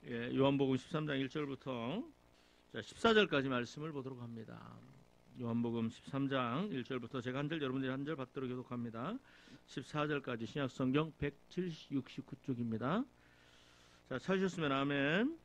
예, 요한복음 13장 1절부터 14절까지 말씀을 보도록 합니다. 요한복음 13장 1절부터 제가 한 절, 여러분들이 한 절 받도록 교독합니다. 14절까지 신약성경 169쪽입니다. 자, 찾으셨으면 아멘.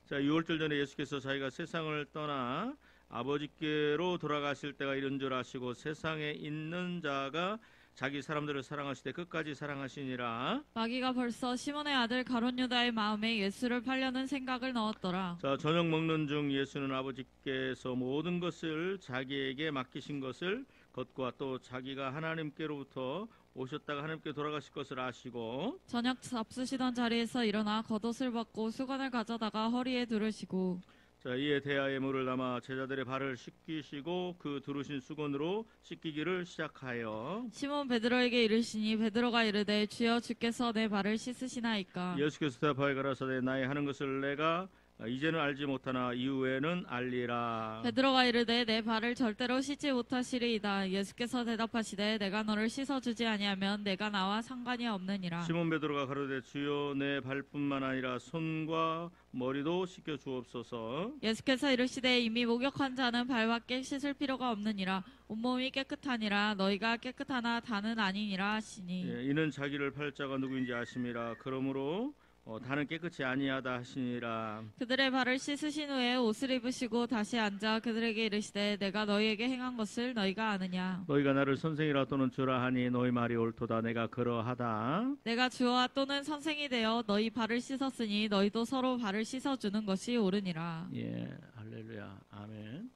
자, 6월절 전에 예수께서 자기가 세상을 떠나 아버지께로 돌아가실 때가 이른 줄 아시고 세상에 있는 자가 자기 사람들을 사랑하시되 끝까지 사랑하시니라. 마귀가 벌써 시몬의 아들 가룟 유다의 마음에 예수를 팔려는 생각을 넣었더라. 자, 저녁 먹는 중 예수는 아버지께서 모든 것을 자기에게 맡기신 것을 것과 또 자기가 하나님께로부터 오셨다가 하나님께 돌아가실 것을 아시고 저녁 잡수시던 자리에서 일어나 겉옷을 벗고 수건을 가져다가 허리에 두르시고 자, 이에 대야에 물을 담아 제자들의 발을 씻기시고 그 두르신 수건으로 씻기기를 시작하여 시몬 베드로에게 이르시니 베드로가 이르되 주여 주께서 내 발을 씻으시나이까. 예수께서 대답하여 가라사대 나의 하는 것을 내가 이제는 알지 못하나 이후에는 알리라. 베드로가 이르되 내 발을 절대로 씻지 못하시리이다. 예수께서 대답하시되 내가 너를 씻어주지 아니하면 내가 나와 상관이 없느니라. 시몬 베드로가 가로되 주여 내 발뿐만 아니라 손과 머리도 씻겨 주옵소서. 예수께서 이르시되 이미 목욕한 자는 발밖에 씻을 필요가 없느니라. 온몸이 깨끗하니라. 너희가 깨끗하나 다는 아니니라 하시니. 예, 이는 자기를 팔 자가 누구인지 아심이라. 그러므로 다는 깨끗이 아니하다 하시니라. 그들의 발을 씻으신 후에 옷을 입으시고 다시 앉아 그들에게 이르시되 내가 너희에게 행한 것을 너희가 아느냐. 너희가 나를 선생이라 또는 주라 하니 너희 말이 옳도다. 내가 그러하다. 내가 주와 또는 선생이 되어 너희 발을 씻었으니 너희도 서로 발을 씻어주는 것이 옳으니라. 예, 할렐루야, 아멘.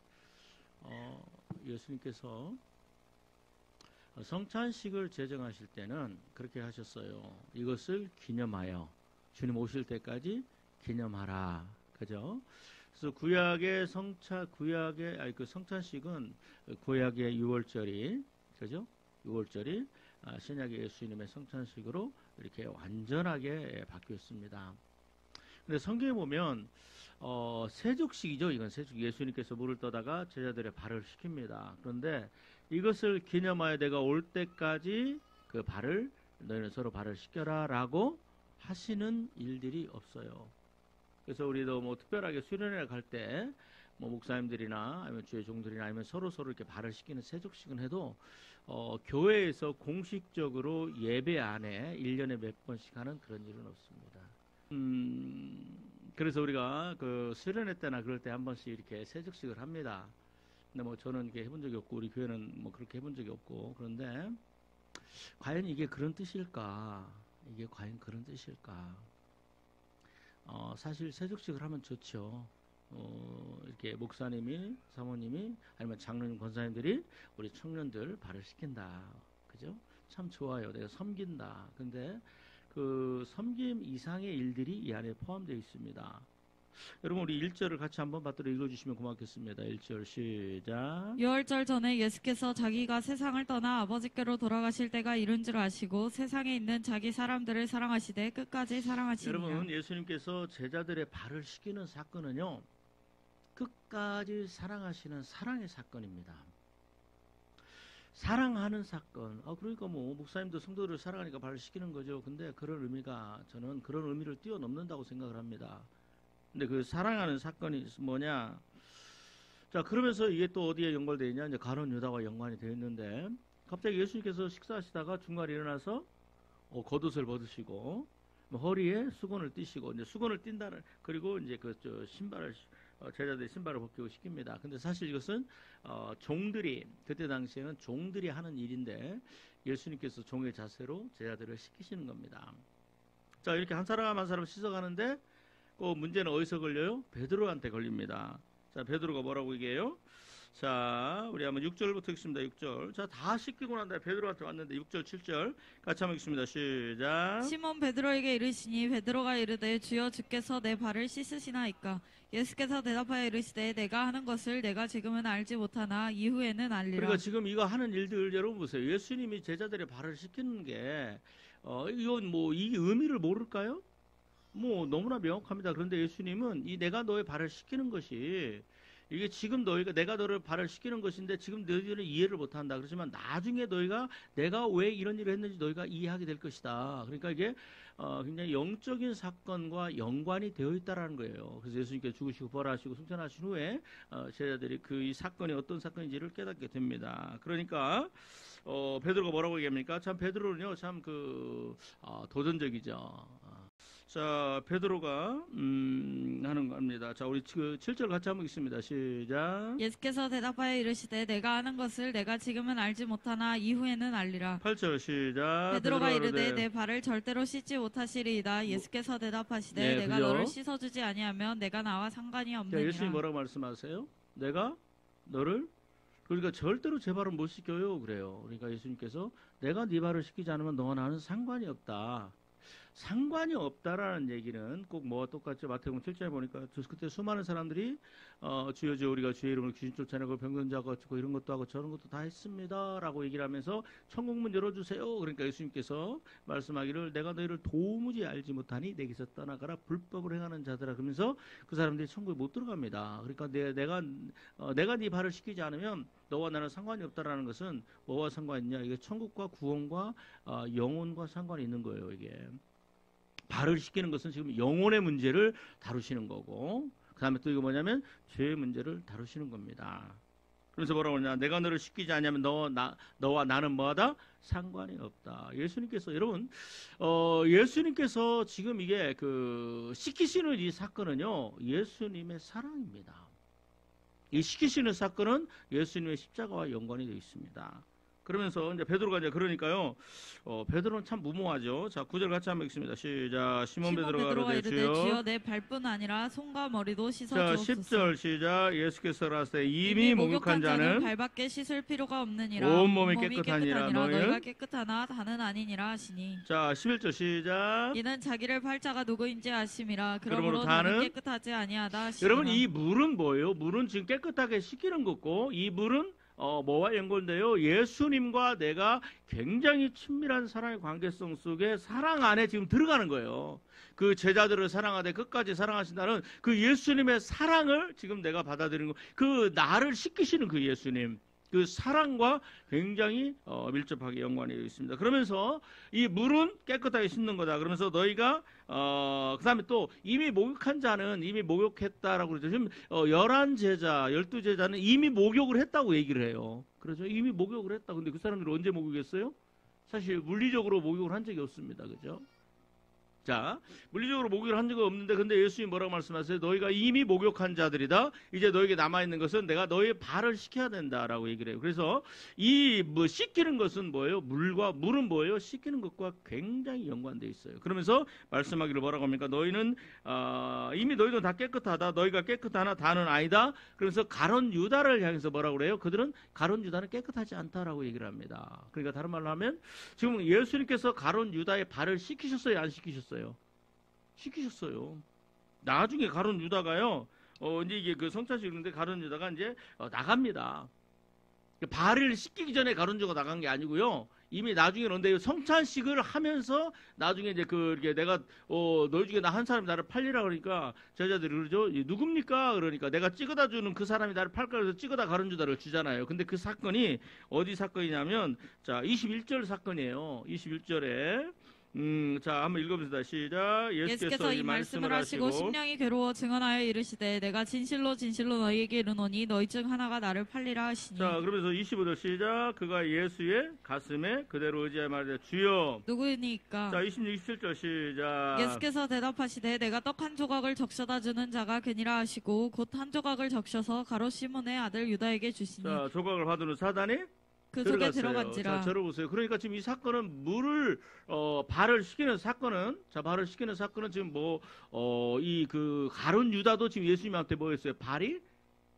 예수님께서 성찬식을 제정하실 때는 그렇게 하셨어요. 이것을 기념하여 주님 오실 때까지 기념하라. 그죠? 그래서 구약의 성찬식은 구약의 유월절이 그죠? 유월절이 신약의 예수님의 성찬식으로 이렇게 완전하게 바뀌었습니다. 근데 성경에 보면 세족식이죠. 이건 세족. 예수님께서 물을 떠다가 제자들의 발을 씻깁니다. 그런데 이것을 기념하여 내가 올 때까지 그 발을 너희는 서로 발을 씻겨라라고 하시는 일들이 없어요. 그래서 우리도 뭐 특별하게 수련회 갈 때 뭐 목사님들이나 아니면 주의 종들이나 아니면 서로 이렇게 발을 씻기는 세족식은 해도 교회에서 공식적으로 예배 안에 1년에 몇 번씩 하는 그런 일은 없습니다. 그래서 우리가 그 수련회 때나 그럴 때 한 번씩 이렇게 세족식을 합니다. 근데 뭐 저는 이게 해본 적이 없고 우리 교회는 뭐 그렇게 해본 적이 없고 그런데 과연 이게 그런 뜻일까? 이게 과연 그런 뜻일까? 사실 세족식을 하면 좋죠. 이렇게 목사님이, 사모님이, 아니면 장로님, 권사님들이 우리 청년들 발을 씻긴다. 그죠? 참 좋아요. 내가 섬긴다. 근데 그 섬김 이상의 일들이 이 안에 포함되어 있습니다. 여러분 우리 1절을 같이 한번 받들어 읽어주시면 고맙겠습니다. 1절 시작. 유월절 전에 예수께서 자기가 세상을 떠나 아버지께로 돌아가실 때가 이른 줄 아시고 세상에 있는 자기 사람들을 사랑하시되 끝까지 사랑하시니라. 여러분 예수님께서 제자들의 발을 씻기는 사건은요 끝까지 사랑하시는 사랑의 사건입니다. 사랑하는 사건. 그러니까 뭐 목사님도 성도들을 사랑하니까 발을 씻기는 거죠. 근데 그런 의미가 저는 그런 의미를 뛰어넘는다고 생각을 합니다. 근데 그 사랑하는 사건이 뭐냐? 자, 그러면서 이게 또 어디에 연결되어 있냐? 이제 가룟 유다와 연관이 되어 있는데 갑자기 예수님께서 식사하시다가 중간에 일어나서 겉옷을 벗으시고 허리에 수건을 띠시고 이제 수건을 띈다는 그리고 이제 신발을 제자들의 신발을 벗기고 시킵니다. 근데 사실 이것은 종들이 그때 당시에는 종들이 하는 일인데 예수님께서 종의 자세로 제자들을 시키시는 겁니다. 자, 이렇게 한 사람 한 사람 씻어가는데 문제는 어디서 걸려요? 베드로한테 걸립니다. 자, 베드로가 뭐라고 얘기해요? 자, 우리 한번 6절부터 읽습니다. 6절. 자, 다 씻기고 난 다음에 베드로한테 왔는데 6절, 7절 같이 한번 읽습니다. 시작. 시몬 베드로에게 이르시니 베드로가 이르되 주여 주께서 내 발을 씻으시나이까. 예수께서 대답하여 이르시되 내가 하는 것을 내가 지금은 알지 못하나 이후에는 알리라. 그러니까 지금 이거 하는 일들 여러분 보세요. 예수님이 제자들의 발을 씻기는 게 이건 뭐 이 의미를 모를까요? 뭐 너무나 명확합니다. 그런데 예수님은 이 내가 너의 발을 씻기는 것이 이게 지금 너희가 내가 너를 발을 시키는 것인데 지금 너희들은 이해를 못한다. 그렇지만 나중에 너희가 내가 왜 이런 일을 했는지 너희가 이해하게 될 것이다. 그러니까 이게 굉장히 영적인 사건과 연관이 되어 있다라는 거예요. 그래서 예수님께서 죽으시고 부활하시고 승천하신 후에 제자들이 그 이 사건이 어떤 사건인지를 깨닫게 됩니다. 그러니까 베드로가 뭐라고 얘기합니까? 참 베드로는요, 참 도전적이죠. 자, 베드로가 하는 겁니다. 자, 우리 그 7절 같이 한번 읽습니다. 시작. 예수께서 대답하여 이르시되 내가 하는 것을 내가 지금은 알지 못하나 이후에는 알리라. 8절 시작. 베드로가 이르되 내 발을 절대로 씻지 못하시리이다. 예수께서 대답하시되 네, 내가 그죠? 너를 씻어주지 아니하면 내가 나와 상관이 자, 없느니라. 예수님 뭐라고 말씀하세요? 내가 너를 그러니까 절대로 제 발을 못 씻겨요. 그래요. 그러니까 예수님께서 내가 네 발을 씻기지 않으면 너와 나는 상관이 없다. 상관이 없다라는 얘기는 꼭 뭐와 똑같죠. 마태복음 7장에 보니까 그때 수많은 사람들이 주여 주여 우리가 주의 이름으로 귀신 쫓아내고 병든자 고치고 이런 것도 하고 저런 것도 다 했습니다라고 얘기를 하면서 천국문 열어주세요. 그러니까 예수님께서 말씀하기를 내가 너희를 도무지 알지 못하니 내게서 떠나가라 불법을 행하는 자들아 그러면서 그 사람들이 천국에 못 들어갑니다. 그러니까 내가 네 발을 씻기지 않으면 너와 나는 상관이 없다라는 것은 뭐와 상관이 있냐? 이게 천국과 구원과 영혼과 상관이 있는 거예요. 이게 발을 씻기는 것은 지금 영혼의 문제를 다루시는 거고 그 다음에 또 이거 뭐냐면 죄의 문제를 다루시는 겁니다. 그래서 뭐라고 하냐? 내가 너를 씻기지 않냐면 너와 나는 뭐하다? 상관이 없다. 예수님께서 여러분 예수님께서 지금 이게 씻기시는 이 사건은요 예수님의 사랑입니다. 이 씻기시는 사건은 예수님의 십자가와 연관이 되어 있습니다. 그러면서 이제 베드로가 이제 그러니까요. 베드로는 참 무모하죠. 자, 9절 같이 한번 읽습니다. 시작. 시몬 베드로가 이르되 주여 내 발뿐 아니라 손과 머리도 씻어 자, 주옵소서. 10절 시작. 예수께서 가라사대 이미 목욕한 자는 발밖에 씻을 필요가 없느니라. 온 몸이 깨끗하니라. 너희가 깨끗하나 다는 아니니라 하시니. 자, 11절 시작. 이는 자기를 팔 자가 누구인지 아심이라. 그러므로 그러므로 다는 깨끗하지 아니하다 하시니라. 여러분 이 물은 뭐예요? 물은 지금 깨끗하게 씻기는 거고 이 물은 뭐와 연관돼요? 예수님과 내가 굉장히 친밀한 사랑의 관계성 속에 사랑 안에 지금 들어가는 거예요. 그 제자들을 사랑하되 끝까지 사랑하신다는 그 예수님의 사랑을 지금 내가 받아들이는 거. 그 나를 씻기시는 그 예수님. 그 사랑과 굉장히 밀접하게 연관이 되어 있습니다. 그러면서 이 물은 깨끗하게 씻는 거다. 그러면서 너희가 그 다음에 또 이미 목욕한 자는 이미 목욕했다라고 그러죠. 지금 11제자, 12제자는 이미 목욕을 했다고 얘기를 해요. 그렇죠? 이미 목욕을 했다. 근데 그 사람들이 언제 목욕했어요? 사실 물리적으로 목욕을 한 적이 없습니다. 그죠? 자, 물리적으로 목욕을 한 적은 없는데 근데 예수님이 뭐라고 말씀하세요? 너희가 이미 목욕한 자들이다. 이제 너에게 남아있는 것은 내가 너의 발을 씻겨야 된다라고 얘기를 해요. 그래서 이 씻기는 것은 뭐예요? 물은 뭐예요? 씻기는 것과 굉장히 연관되어 있어요. 그러면서 말씀하기를 뭐라고 합니까? 너희는 이미 너희도 다 깨끗하다. 너희가 깨끗하나 다는 아니다. 그래서 가룟 유다를 향해서 뭐라고 그래요? 그들은 가룟 유다는 깨끗하지 않다라고 얘기를 합니다. 그러니까 다른 말로 하면 지금 예수님께서 가룟 유다의 발을 씻기셨어요? 안 씻기셨어요? 시키셨어요. 나중에 가룟 유다가요. 이제 이게 그 성찬식 있는데 가룟 유다가 이제 나갑니다. 발을 씻기기 전에 가룟 유다가 나간 게 아니고요. 이미 나중에 그런데 성찬식을 하면서 나중에 이제 이렇게 내가 너희 중에 나 한 사람이 나를 팔리라 그러니까 제자들이 그러죠. 누굽니까? 그러니까 내가 찍어다 주는 그 사람이 나를 팔까 해서 찍어다 가룟 유다를 주잖아요. 근데 그 사건이 어디 사건이냐면 자 21절 사건이에요. 21절에 자, 한번 읽어봅시다. 시작. 예수께서 이 말씀을 하시고 심령이 괴로워 증언하여 이르시되 내가 진실로 진실로 너희에게 이르노니 너희 중 하나가 나를 팔리라 하시니. 자, 그러면서 25절 시작. 그가 예수의 가슴에 그대로 의지하여 말하되 주여 누구이니까. 자, 26, 27절 시작. 예수께서 대답하시되 내가 떡 한 조각을 적셔다 주는 자가 그니라 하시고 곧 한 조각을 적셔서 가롯 시몬의 아들 유다에게 주시니. 자, 조각을 받은 후 사단이 그 속에 들어간지라. 자, 들어보세요. 그러니까 지금 이 사건은 발을 씻기는 사건은 발을 씻기는 사건은 지금 이 가룟 유다도 지금 예수님한테 뭐 했어요? 발이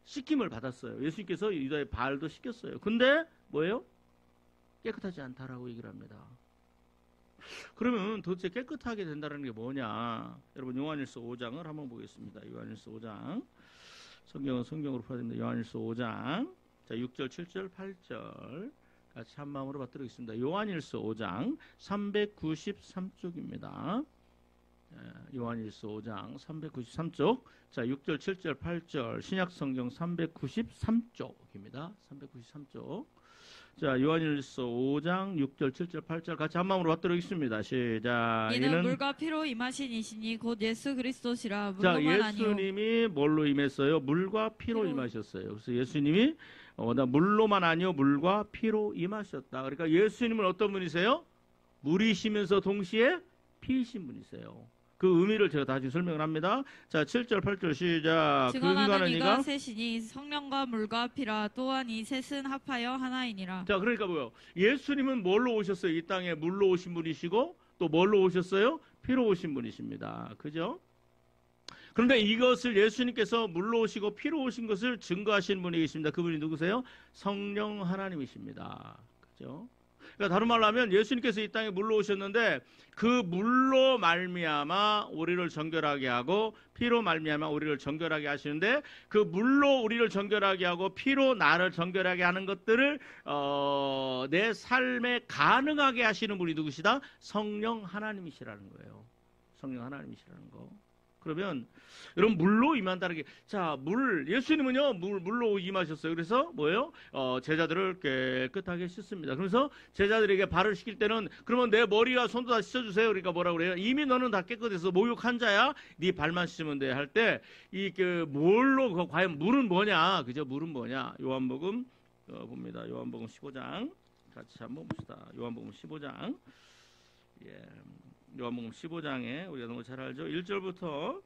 씻김을 받았어요. 예수님께서 유다의 발도 씻겼어요. 근데 뭐예요? 깨끗하지 않다라고 얘기를 합니다. 그러면 도대체 깨끗하게 된다는 게 뭐냐? 여러분 요한일서 5장을 한번 보겠습니다. 요한일서 5장. 성경은 성경으로 풀어야 됩니다. 요한일서 5장. 자, 6절, 7절, 8절 같이 한 마음으로 받들겠습니다. 요한일서 5장 393쪽입니다. 요한일서 5장 393쪽. 자, 6절, 7절, 8절 신약성경 393쪽입니다. 393쪽. 자, 요한일서 5장 6절, 7절, 8절 같이 한 마음으로 받도록 있습니다. 시작. 이는 물과 피로 임하신 이시니 곧 예수 그리스도시라. 자, 물로만 아니요. 예수님이 뭘로 임했어요? 물과 피로 임하셨어요. 그래서 예수님이 물로만 아니요 물과 피로 임하셨다. 그러니까 예수님은 어떤 분이세요? 물이시면서 동시에 피이신 분이세요. 그 의미를 제가 다시 설명을 합니다. 자, 7절, 8절 시작. 증언하는 이가 셋이니 성령과 물과 피라. 또한 이 셋은 합하여 하나이니라. 자, 그러니까 뭐요? 예수님은 뭘로 오셨어요? 이 땅에 물로 오신 분이시고 또 뭘로 오셨어요? 피로 오신 분이십니다. 그죠? 그런데 이것을 예수님께서 물로 오시고 피로 오신 것을 증거하신 분이 계십니다. 그분이 누구세요? 성령 하나님이십니다. 그죠? 그러니까 다른 말로 하면 예수님께서 이 땅에 물로 오셨는데 그 물로 말미암아 우리를 정결하게 하고 피로 말미암아 우리를 정결하게 하시는데 그 물로 우리를 정결하게 하고 피로 나를 정결하게 하는 것들을 내 삶에 가능하게 하시는 분이 누구시다? 성령 하나님이시라는 거예요. 성령 하나님이시라는 거. 그러면 여러분 물로 임한다는 게, 자, 예수님은요 물로 임하셨어요. 그래서 뭐예요? 제자들을 깨끗하게 씻습니다. 그래서 제자들에게 발을 씻길 때는 그러면 내 머리와 손도 다 씻어주세요. 그러니까 뭐라 그래요? 이미 너는 다 깨끗해서 목욕한 자야. 네 발만 씻으면 돼 할 때 이 뭘로 과연 물은 뭐냐? 그죠? 물은 뭐냐? 요한복음 봅니다. 요한복음 15장 같이 한번 봅시다. 요한복음 15장. 예. 요한복음 15장에 우리가 너무 잘 알죠. 1절부터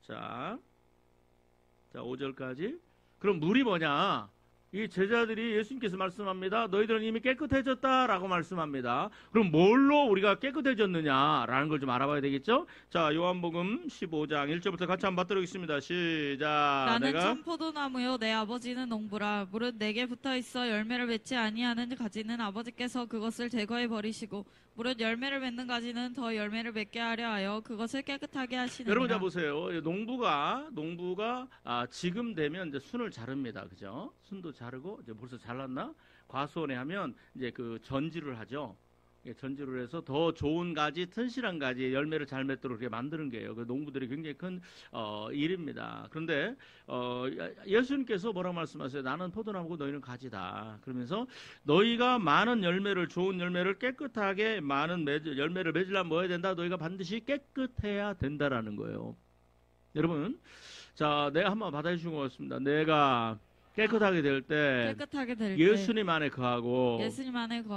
자 5절까지. 그럼 물이 뭐냐? 이 제자들이 예수님께서 말씀합니다. 너희들은 이미 깨끗해졌다라고 말씀합니다. 그럼 뭘로 우리가 깨끗해졌느냐라는 걸 좀 알아봐야 되겠죠? 자, 요한복음 15장 1절부터 같이 한번 받도록 있습니다. 시작. 나는 참 포도나무요 내 아버지는 농부라. 물은 내게 붙어있어 열매를 맺지 아니하는 가지는 아버지께서 그것을 제거해 버리시고 물은 열매를 맺는 가지는 더 열매를 맺게 하려 하여 그것을 깨끗하게 하시느니라. 여러분 자 보세요. 농부가 지금 되면 이제 순을 자릅니다. 그죠? 순도 자르고 이제 벌써 잘랐나? 과수원에 하면 이제 그 전지를 하죠. 전지를 해서 더 좋은 가지, 튼실한 가지, 열매를 잘 맺도록 이렇게 만드는 거예요. 그 농부들이 굉장히 큰 일입니다. 그런데 예수님께서 뭐라고 말씀하세요? 나는 포도나무고 너희는 가지다. 그러면서 너희가 많은 열매를, 좋은 열매를 깨끗하게 많은 열매를 맺으려면 뭐 해야 된다? 너희가 반드시 깨끗해야 된다라는 거예요. 여러분, 자, 내가 한번 받아주신 것 같습니다. 내가 깨끗하게 될 때 예수님 안에 거하고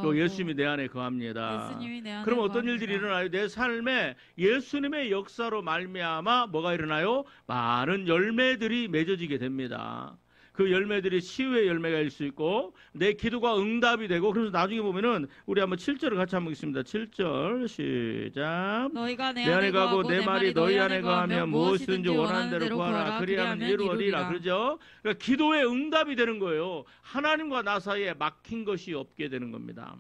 또 예수님이 내 안에 거합니다. 그럼 어떤 일들이 일어나요? 내 삶에 예수님의 역사로 말미암아 뭐가 일어나요? 많은 열매들이 맺어지게 됩니다. 그 열매들이 치유의 열매가 일 수 있고 내 기도가 응답이 되고, 그래서 나중에 보면은 우리 한번 7절을 같이 한번 읽습니다. 7절 시작. 너희가 내 안에 거하고 내 말이 너희 안에 거하면 무엇이든지 원하는 대로 구하라. 그리하면 이루어리라. 그러죠? 그러니까 기도의 응답이 되는 거예요. 하나님과 나 사이에 막힌 것이 없게 되는 겁니다.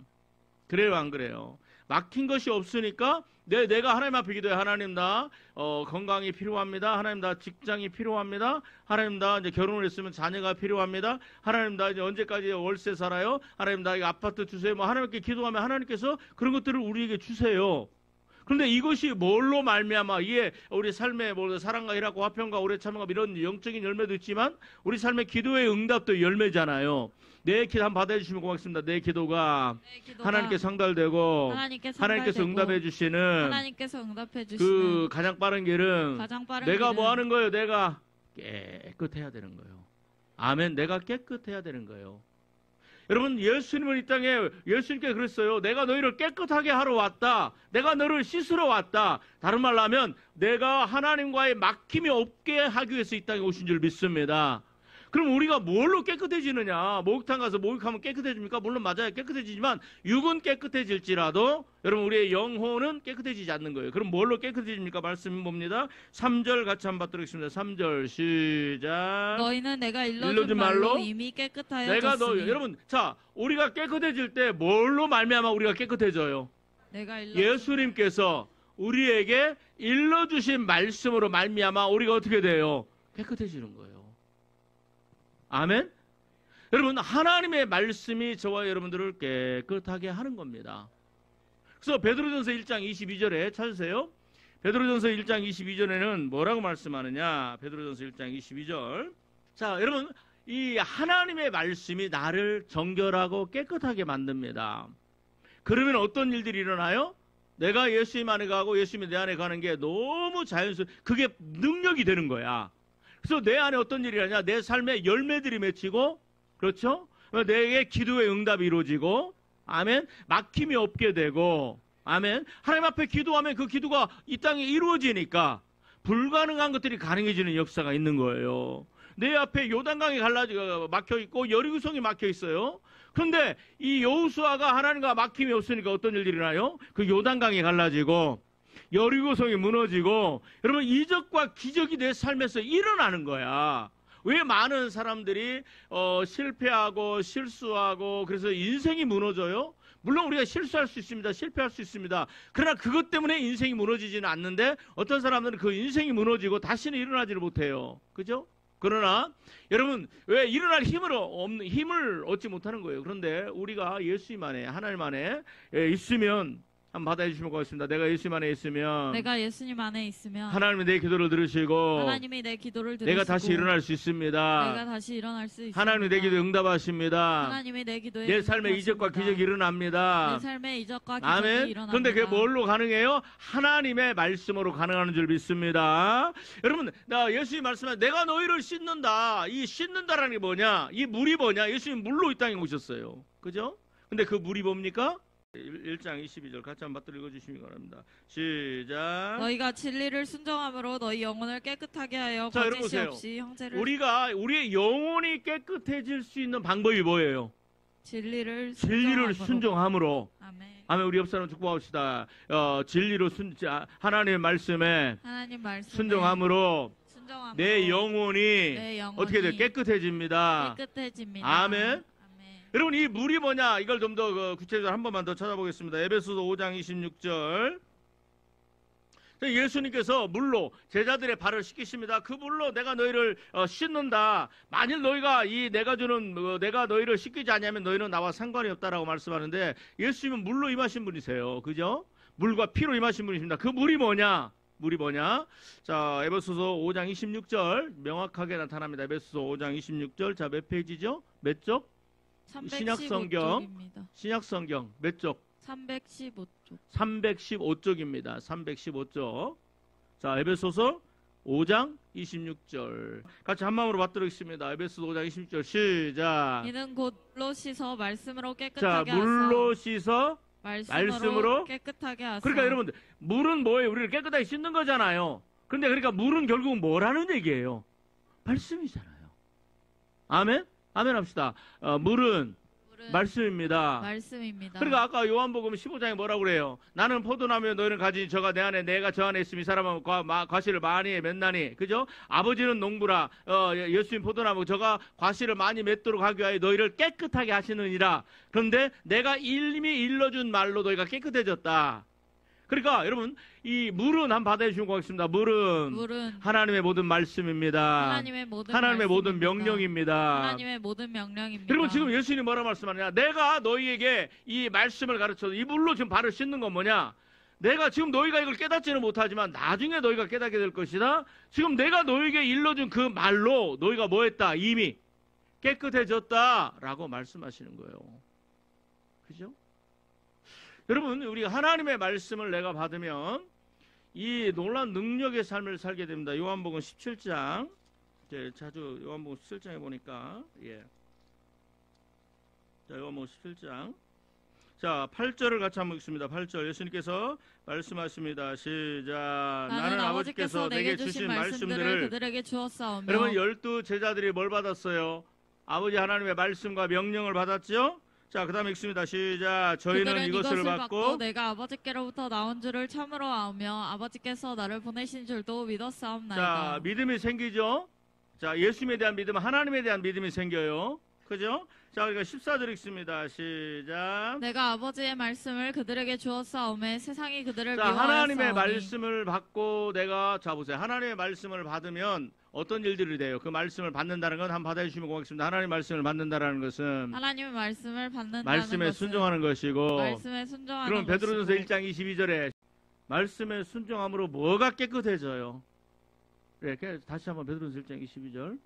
그래요, 안 그래요? 막힌 것이 없으니까 내가 하나님 앞에 기도해. 하나님 나 건강이 필요합니다. 하나님 나 직장이 필요합니다. 하나님 나 이제 결혼을 했으면 자녀가 필요합니다. 하나님 나 이제 언제까지 월세 살아요? 하나님 나 아파트 주세요. 뭐 하나님께 기도하면 하나님께서 그런 것들을 우리에게 주세요. 그런데 이것이 뭘로 말미암아 이게 우리 삶의 사랑과 희락과 화평과 오래 참음과 이런 영적인 열매도 있지만 우리 삶의 기도의 응답도 열매잖아요. 내 기도 한번 받아주시면 고맙습니다. 내 기도가 하나님께 상달되고 하나님께서 응답해 주시는 그 가장 빠른 길은 내가 뭐 하는 거예요? 내가 깨끗해야 되는 거예요. 아멘. 내가 깨끗해야 되는 거예요. 여러분, 예수님은 이 땅에 예수님께 그랬어요. 내가 너희를 깨끗하게 하러 왔다. 내가 너를 씻으러 왔다. 다른 말로 하면 내가 하나님과의 막힘이 없게 하기 위해서 이 땅에 오신 줄 믿습니다. 그럼 우리가 뭘로 깨끗해지느냐? 목욕탕 가서 목욕하면 깨끗해집니까? 물론 맞아요. 깨끗해지지만 육은 깨끗해질지라도 여러분 우리의 영혼은 깨끗해지지 않는 거예요. 그럼 뭘로 깨끗해집니까? 말씀 봅니다. 3절 같이 한번 받도록하겠습니다. 3절 시작. 너희는 내가 일러준 말로 이미 깨끗하여졌으니. 여러분, 자, 우리가 깨끗해질 때 뭘로 말미암아 우리가 깨끗해져요? 예수님께서 우리에게 일러주신 말씀으로 말미암아 우리가 어떻게 돼요? 깨끗해지는 거예요. 아멘. 여러분, 하나님의 말씀이 저와 여러분들을 깨끗하게 하는 겁니다. 그래서 베드로전서 1장 22절에 찾으세요. 베드로전서 1장 22절에는 뭐라고 말씀하느냐? 베드로전서 1장 22절. 자, 여러분, 이 하나님의 말씀이 나를 정결하고 깨끗하게 만듭니다. 그러면 어떤 일들이 일어나요? 내가 예수님 안에 가고 예수님이 내 안에 가는 게 너무 그게 능력이 되는 거야. 그래서 내 안에 어떤 일이 일어나냐? 내 삶에 열매들이 맺히고, 그렇죠? 내게 기도의 응답이 이루어지고, 아멘. 막힘이 없게 되고, 아멘. 하나님 앞에 기도하면 그 기도가 이 땅에 이루어지니까 불가능한 것들이 가능해지는 역사가 있는 거예요. 내 앞에 요단강이 막혀 있고 여리고성이 막혀 있어요. 그런데 이 여호수아가 하나님과 막힘이 없으니까 어떤 일들이 일어나요? 그 요단강이 갈라지고 여리고성이 무너지고, 여러분, 이적과 기적이 내 삶에서 일어나는 거야. 왜 많은 사람들이 실패하고 실수하고 그래서 인생이 무너져요? 물론 우리가 실수할 수 있습니다. 실패할 수 있습니다. 그러나 그것 때문에 인생이 무너지지는 않는데 어떤 사람들은 그 인생이 무너지고 다시는 일어나지를 못해요. 그죠? 그러나 여러분, 왜 일어날 힘을 얻지 못하는 거예요. 그런데 우리가 예수님 안에, 하나님 안에 있으면, 한번 받아주시면 고맙습니다. 내가 예수님 안에 있으면, 내가 예수님 안에 있으면 하나님이 내 기도를 들으시고, 하나님이 내 기도를 들으시고 내가 다시 일어날 수 있습니다. 내가 다시 일어날 수 있습니다. 하나님이 내 기도에 응답하십니다. 하나님이 내 기도에 내 삶에 이적과 기적이 일어납니다. 내 삶에 이적과 기적이 아멘. 일어납니다. 그런데 그게 뭘로 가능해요? 하나님의 말씀으로 가능하는 줄 믿습니다. 여러분, 나 예수님 말씀에 내가 너희를 씻는다. 이 씻는다라는 게 뭐냐? 이 물이 뭐냐? 예수님 물로 이 땅에 오셨어요. 그죠? 근데 그 물이 뭡니까? 1장 22절 같이 한번 받들어 읽어주시기 바랍니다. 시작. 너희가 진리를 순종함으로 너희 영혼을 깨끗하게 하여 자, 여러분 거짓이 보세요. 없이 형제를 우리의 영혼이 깨끗해질 수 있는 방법이 뭐예요? 진리를 순종함으로. 아멘. 아멘. 우리 옆 사람 축복합시다. 진리로 하나님의 말씀에 하나님 말씀에 순종함으로 내 영혼이 어떻게 돼요? 깨끗해집니다. 깨끗해집니다. 아멘. 여러분, 이 물이 뭐냐? 이걸 좀 더 구체적으로 한 번만 더 찾아보겠습니다. 에베소서 5장 26절. 예수님께서 물로 제자들의 발을 씻기십니다. 그 물로 내가 너희를 씻는다. 만일 너희가 내가 너희를 씻기지 않으면 너희는 나와 상관이 없다라고 말씀하는데, 예수님은 물로 임하신 분이세요. 그죠? 물과 피로 임하신 분이십니다. 그 물이 뭐냐? 자, 에베소서 5장 26절 명확하게 나타납니다. 에베소서 5장 26절. 자, 몇 페이지죠? 몇 쪽? 신약성경 몇 쪽? 315쪽. 315쪽입니다. 315쪽. 자, 에베소서 5장 26절. 같이 한 마음으로 받들겠습니다. 에베소서 5장 26절 시작. 이는 곧 물로 씻어 말씀으로 깨끗하게 자, 물로 씻어 말씀으로 깨끗하게 하사. 그러니까 여러분들, 물은 뭐예요? 우리를 깨끗하게 씻는 거잖아요. 그런데 그러니까 물은 결국은 뭐라는 얘기예요? 말씀이잖아요. 아멘? 아멘 합시다. 물은 말씀입니다. 그러니까 아까 요한복음 15장에 뭐라고 그래요? 나는 포도나무에 너희는 가지니 저가 내 안에 내가 저 안에 있으니 사람은 과실을 많이 맺나니. 그죠? 아버지는 농부라 예수님 포도나무 저가 과실을 많이 맺도록 하기 위하여 너희를 깨끗하게 하시느니라. 그런데 내가 이미 일러준 말로 너희가 깨끗해졌다. 그러니까 여러분, 이 물은 한번 받아주시면 고맙습니다. 물은 하나님의 모든 말씀입니다. 하나님의 모든 명령입니다. 하나님의 모든 명령입니다. 여러분, 지금 예수님이 뭐라 말씀하느냐? 내가 너희에게 이 말씀을 가르쳐서 이 물로 지금 발을 씻는 건 뭐냐? 내가 지금 너희가 이걸 깨닫지는 못하지만 나중에 너희가 깨닫게 될 것이다. 지금 내가 너희에게 일러준 그 말로 너희가 뭐 했다? 이미 깨끗해졌다라고 말씀하시는 거예요. 그죠? 여러분, 우리가 하나님의 말씀을 내가 받으면 이 놀라운 능력의 삶을 살게 됩니다. 요한복음 17장. 자주 요한복음 17장에 보니까 자, 요한복음 17장. 자, 8절을 같이 한번 읽습니다. 8절 예수님께서 말씀하십니다. 시작. 나는 아버지께서 내게 주신 말씀들을 그들에게 주었사오며. 여러분, 12 제자들이 뭘 받았어요? 아버지 하나님의 말씀과 명령을 받았죠? 자, 그 다음에 읽습니다. 시작. 저희는 이것을 받고 내가 아버지께로부터 나온 줄을 참으로 아오며 아버지께서 나를 보내신 줄도 믿었사옵나이다. 자, 믿음이 생기죠? 자, 예수님에 대한 믿음, 하나님에 대한 믿음이 생겨요. 그죠? 자, 그러니까 14절 읽습니다. 시작. 내가 아버지의 말씀을 그들에게 주었사오매 세상이 그들을 자, 미워하였사오니. 하나님의 말씀을 받고 내가, 자, 보세요. 하나님의 말씀을 받으면 어떤 일들이 돼요? 그 말씀을 받는다는 건 한번 받아주시면 고맙습니다. 하나님의 말씀을 받는다는 것은 하나님의 말씀을 받는다는 말씀에 것은 순종하는 것이고. 말씀에 순종하는 그럼 베드로전서 것이고. 1장 22절에 말씀에 순종함으로 뭐가 깨끗해져요? 네, 다시 한번 베드로전서 1장 22절.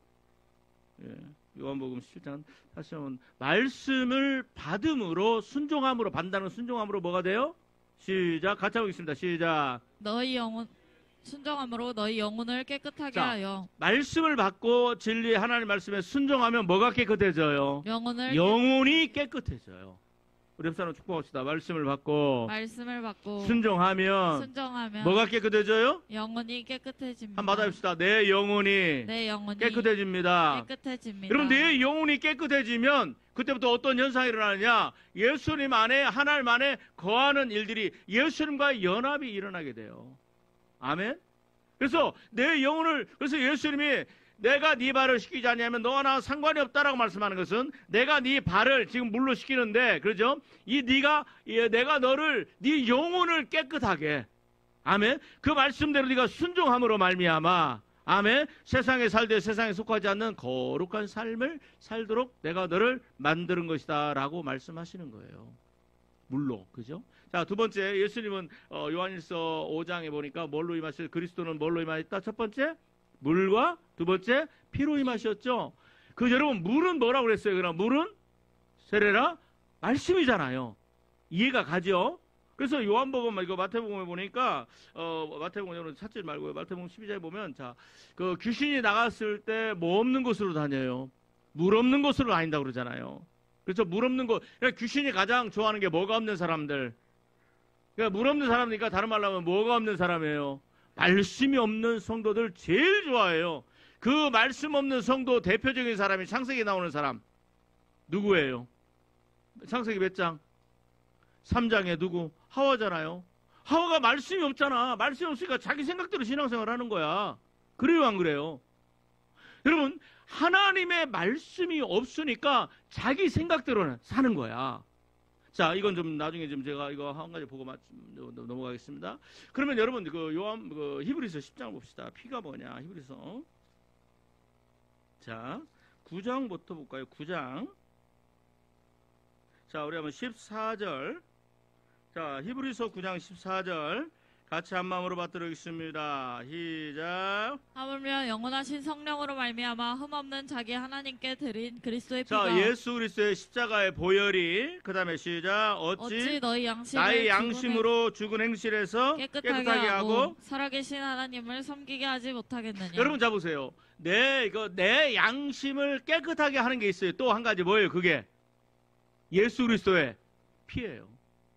예, 요한복음 7장 다시 한번 말씀을 받음으로 순종함으로 받는다는 순종함으로 뭐가 돼요? 시작. 같이 하겠습니다. 시작. 너희 영혼 순종함으로 너희 영혼을 깨끗하게 하여. 말씀을 받고 진리 하나님 말씀에 순종하면 뭐가 깨끗해져요? 영혼이 깨끗해져요. 우리 옆사람 축복합시다. 말씀을 받고 순종하면 뭐가 깨끗해져요? 영혼이 깨끗해집니다. 한번 받아봅시다. 내 영혼이 깨끗해집니다. 여러분, 내 영혼이 깨끗해지면 그때부터 어떤 현상이 일어나느냐? 예수님 안에, 하나님 안에 거하는 일들이 예수님과의 연합이 일어나게 돼요. 아멘. 그래서 내 영혼을, 그래서 예수님이 내가 네 발을 씻기지 않냐면 너와 나 상관이 없다라고 말씀하는 것은 내가 네 발을 지금 물로 씻기는데, 그러죠? 내가 너를, 네 영혼을 깨끗하게, 아멘. 그 말씀대로 네가 순종함으로 말미암아, 아멘. 세상에 살되 세상에 속하지 않는 거룩한 삶을 살도록 내가 너를 만드는 것이다라고 말씀하시는 거예요. 물로, 그죠? 자, 두 번째, 예수님은 요한일서 5장에 보니까 뭘로 임하셨어요? 그리스도는 뭘로 임하셨다? 첫 번째, 물과, 두 번째, 피로 임하셨죠. 여러분, 물은 뭐라고 그랬어요? 그럼 물은 세례라 말씀이잖아요. 이해가 가죠? 그래서 요한복음, 이거 마태복음에 보니까 마태복음 여러분 찾지 말고요. 마태복음 12장에 보면, 자, 그 귀신이 나갔을 때 뭐 없는 곳으로 다녀요? 물 없는 곳으로 다닌다고 그러잖아요. 그래서 물 없는 곳, 그러니까 귀신이 가장 좋아하는 게 뭐가 없는 사람들. 그러니까 물 없는 사람이니까 다른 말로 하면 뭐가 없는 사람이에요? 말씀이 없는 성도들 제일 좋아해요. 그 말씀 없는 성도 대표적인 사람이 창세기에 나오는 사람 누구예요? 창세기 몇 장? 3장에 누구? 하와잖아요. 하와가 말씀이 없잖아. 말씀이 없으니까 자기 생각대로 신앙생활 하는 거야. 그래요, 안 그래요? 여러분, 하나님의 말씀이 없으니까 자기 생각대로 사는 거야. 자, 이건 좀 나중에 좀 제가 이거 한 가지 보고 넘어가겠습니다. 그러면 여러분, 히브리서 10장 봅시다. 피가 뭐냐? 히브리서. 자, 9장부터 볼까요? 9장. 자, 우리 한번 14절. 자, 히브리서 9장 14절. 같이 한 마음으로 받들겠습니다. 시작. 하물며 영원하신 성령으로 말미암아 흠없는 자기 하나님께 드린 그리스도의 피가. 자, 예수 그리스도의 십자가의 보혈이, 그 다음에 시작. 어찌 너희 나의 양심으로 죽은 행실에서 깨끗하게 하고 살아계신 하나님을 섬기게 하지 못하겠느냐. 여러분 자 보세요. 내 양심을 깨끗하게 하는 게 있어요. 또 한 가지 뭐예요? 그게 예수 그리스도의 피예요.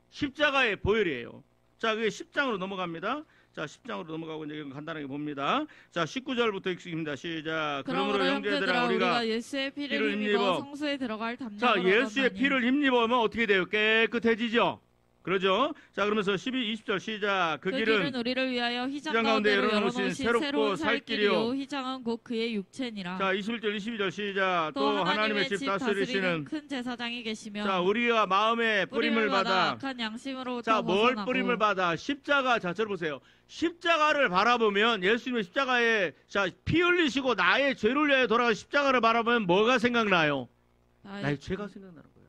십자가의 보혈이에요. 자, 그게 10장으로 넘어갑니다. 자, 10장으로 넘어가고 이제 간단하게 봅니다. 자, 19절부터 읽습니다. 시작. 그러므로 형제들아, 우리가 예수의 피를 힘입어 성소에 들어갈 담력을 얻었나니. 자, 예수의 피를 힘입으면 어떻게 돼요? 깨끗해지죠. 그러죠? 자, 그러면서 20절 시작. 그 길은 우리를 위하여 휘장 가운데 열어놓으신 새로운 살 길이요, 휘장은 곧 그의 육체니라. 자, 21절 22절 시작. 또 하나님의 집 다스리시는 큰 제사장이 계시며, 자, 우리가 마음에 뿌림을 받아 악한 양심으로부터 자, 뭘 벗어나고. 뿌림을 받아? 십자가. 자, 들어보세요. 십자가를 바라보면, 예수님의 십자가에, 자, 피 흘리시고 나의 죄를 위하여 돌아가 십자가를 바라보면 뭐가 생각나요? 나의 죄가 생각나는 거야.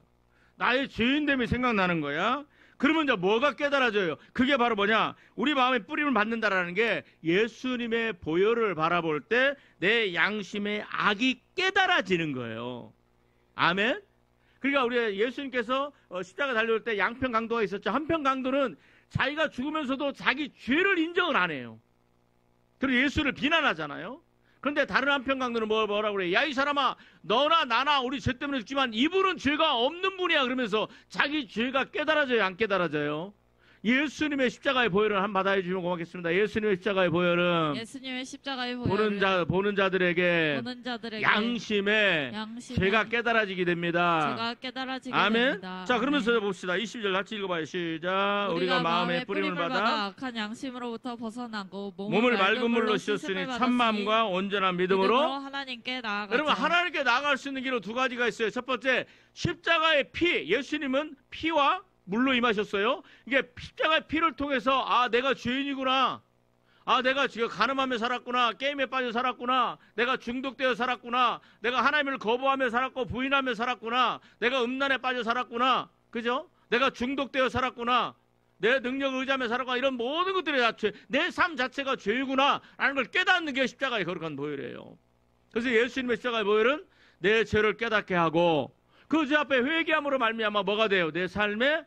나의 죄인됨이 생각나는 거야. 그러면 이제 뭐가 깨달아져요? 그게 바로 뭐냐? 우리 마음에 뿌림을 받는다라는 게 예수님의 보혈을 바라볼 때 내 양심의 악이 깨달아지는 거예요. 아멘? 그러니까 우리 예수님께서 십자가 달려올 때 양편 강도가 있었죠. 한편 강도는 자기가 죽으면서도 자기 죄를 인정을 안 해요. 그리고 예수를 비난하잖아요. 그런데 다른 한편 강도는 뭐라고 그래요? 야, 이 사람아, 너나 나나 우리 죄 때문에 죽지만 이분은 죄가 없는 분이야. 그러면서 자기 죄가 깨달아져요, 안 깨달아져요? 예수님의 십자가의 보혈을 한번 받아해 주시면 고맙겠습니다. 예수님의 십자가의 보혈은 보는 자들에게 양심에 죄가 깨달아지게 됩니다. 아멘. 자, 그러면서 봅시다. 20절 같이 읽어봐요. 시작. 우리가 마음에 뿌림을 받아 악한 양심으로부터 벗어나고 몸을 맑은 물로 씻었으니 참마음과 온전한 믿음으로 하나님께 나아가자. 여러분, 하나님께 나아갈 수 있는 길은 두 가지가 있어요. 첫 번째, 십자가의 피. 예수님은 피와 물로 임하셨어요. 이게 십자가의 피를 통해서, 아, 내가 죄인이구나. 아, 내가 지금 간음하며 살았구나. 게임에 빠져 살았구나. 내가 중독되어 살았구나. 내가 하나님을 거부하며 살았고 부인하며 살았구나. 내가 음란에 빠져 살았구나. 그죠? 내가 중독되어 살았구나. 내 능력을 의지하며 살아가 이런 모든 것들이 다 내 삶 자체가 죄구나 라는 걸 깨닫는 게 십자가의 거룩한 보혈이에요. 그래서 예수님의 십자가의 보혈은 내 죄를 깨닫게 하고 그 죄 앞에 회개함으로 말미암아 뭐가 돼요? 내 삶에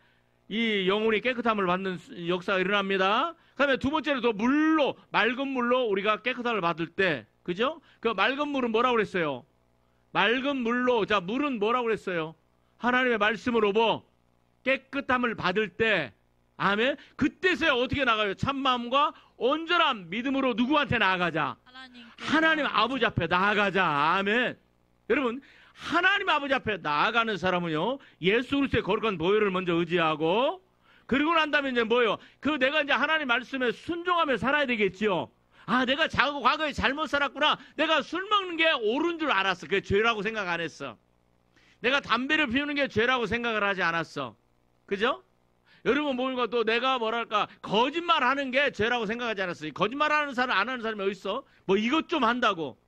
이 영혼이 깨끗함을 받는 역사가 일어납니다. 그 다음에 두 번째로 또 물로, 맑은 물로 우리가 깨끗함을 받을 때, 그죠? 그 맑은 물은 뭐라고 그랬어요? 맑은 물로, 자, 물은 뭐라고 그랬어요? 하나님의 말씀으로 뭐? 깨끗함을 받을 때, 아멘? 그때서야 어떻게 나가요? 참마음과 온전한 믿음으로 누구한테 나아가자? 하나님 아버지 앞에 나아가자. 아멘. 여러분, 하나님 아버지 앞에 나아가는 사람은요, 예수 그리스도의 거룩한 보혈을 먼저 의지하고, 그리고 난 다음에 이제 뭐예요? 내가 이제 하나님 말씀에 순종하며 살아야 되겠지요. 아, 내가 과거에 잘못 살았구나. 내가 술 먹는 게 옳은 줄 알았어. 그게 죄라고 생각 안 했어. 내가 담배를 피우는 게 죄라고 생각을 하지 않았어. 그죠? 여러분 보니까 또 내가 뭐랄까 거짓말 하는 게 죄라고 생각하지 않았어요. 거짓말 하는 사람 안 하는 사람이 어디 있어? 뭐 이것 좀 한다고.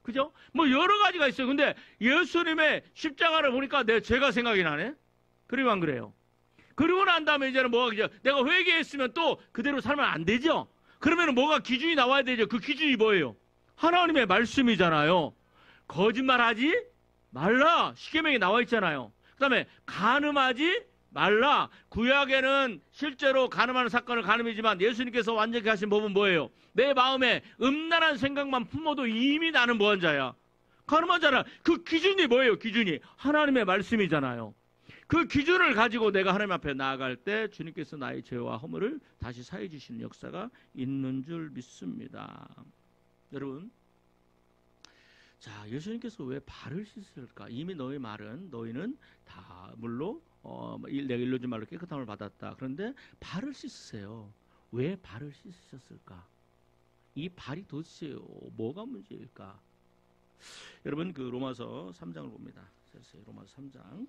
그죠? 뭐 여러 가지가 있어요. 근데 예수님의 십자가를 보니까 내 죄가 생각이 나네? 그리고 안 그래요? 그리고 난 다음에 이제는 뭐가, 내가 회개했으면 또 그대로 살면 안 되죠? 그러면 뭐가 기준이 나와야 되죠? 그 기준이 뭐예요? 하나님의 말씀이잖아요. 거짓말하지 말라. 십계명에 나와 있잖아요. 그 다음에 간음하지 말라. 구약에는 실제로 간음하는 사건을 간음이지만 예수님께서 완전히 하신 법은 뭐예요? 내 마음에 음란한 생각만 품어도 이미 나는 뭐한 자야? 간음하잖아. 그 기준이 뭐예요? 기준이 하나님의 말씀이잖아요. 그 기준을 가지고 내가 하나님 앞에 나아갈 때 주님께서 나의 죄와 허물을 다시 사해 주시는 역사가 있는 줄 믿습니다. 여러분, 자, 예수님께서 왜 발을 씻을까? 이미 너희는 다 물로 내가 일러준 말로 깨끗함을 받았다. 그런데 발을 씻으세요. 왜 발을 씻으셨을까? 이 발이 도대체 뭐가 문제일까? 여러분, 그 로마서 3장을 봅니다. 로마서 3장.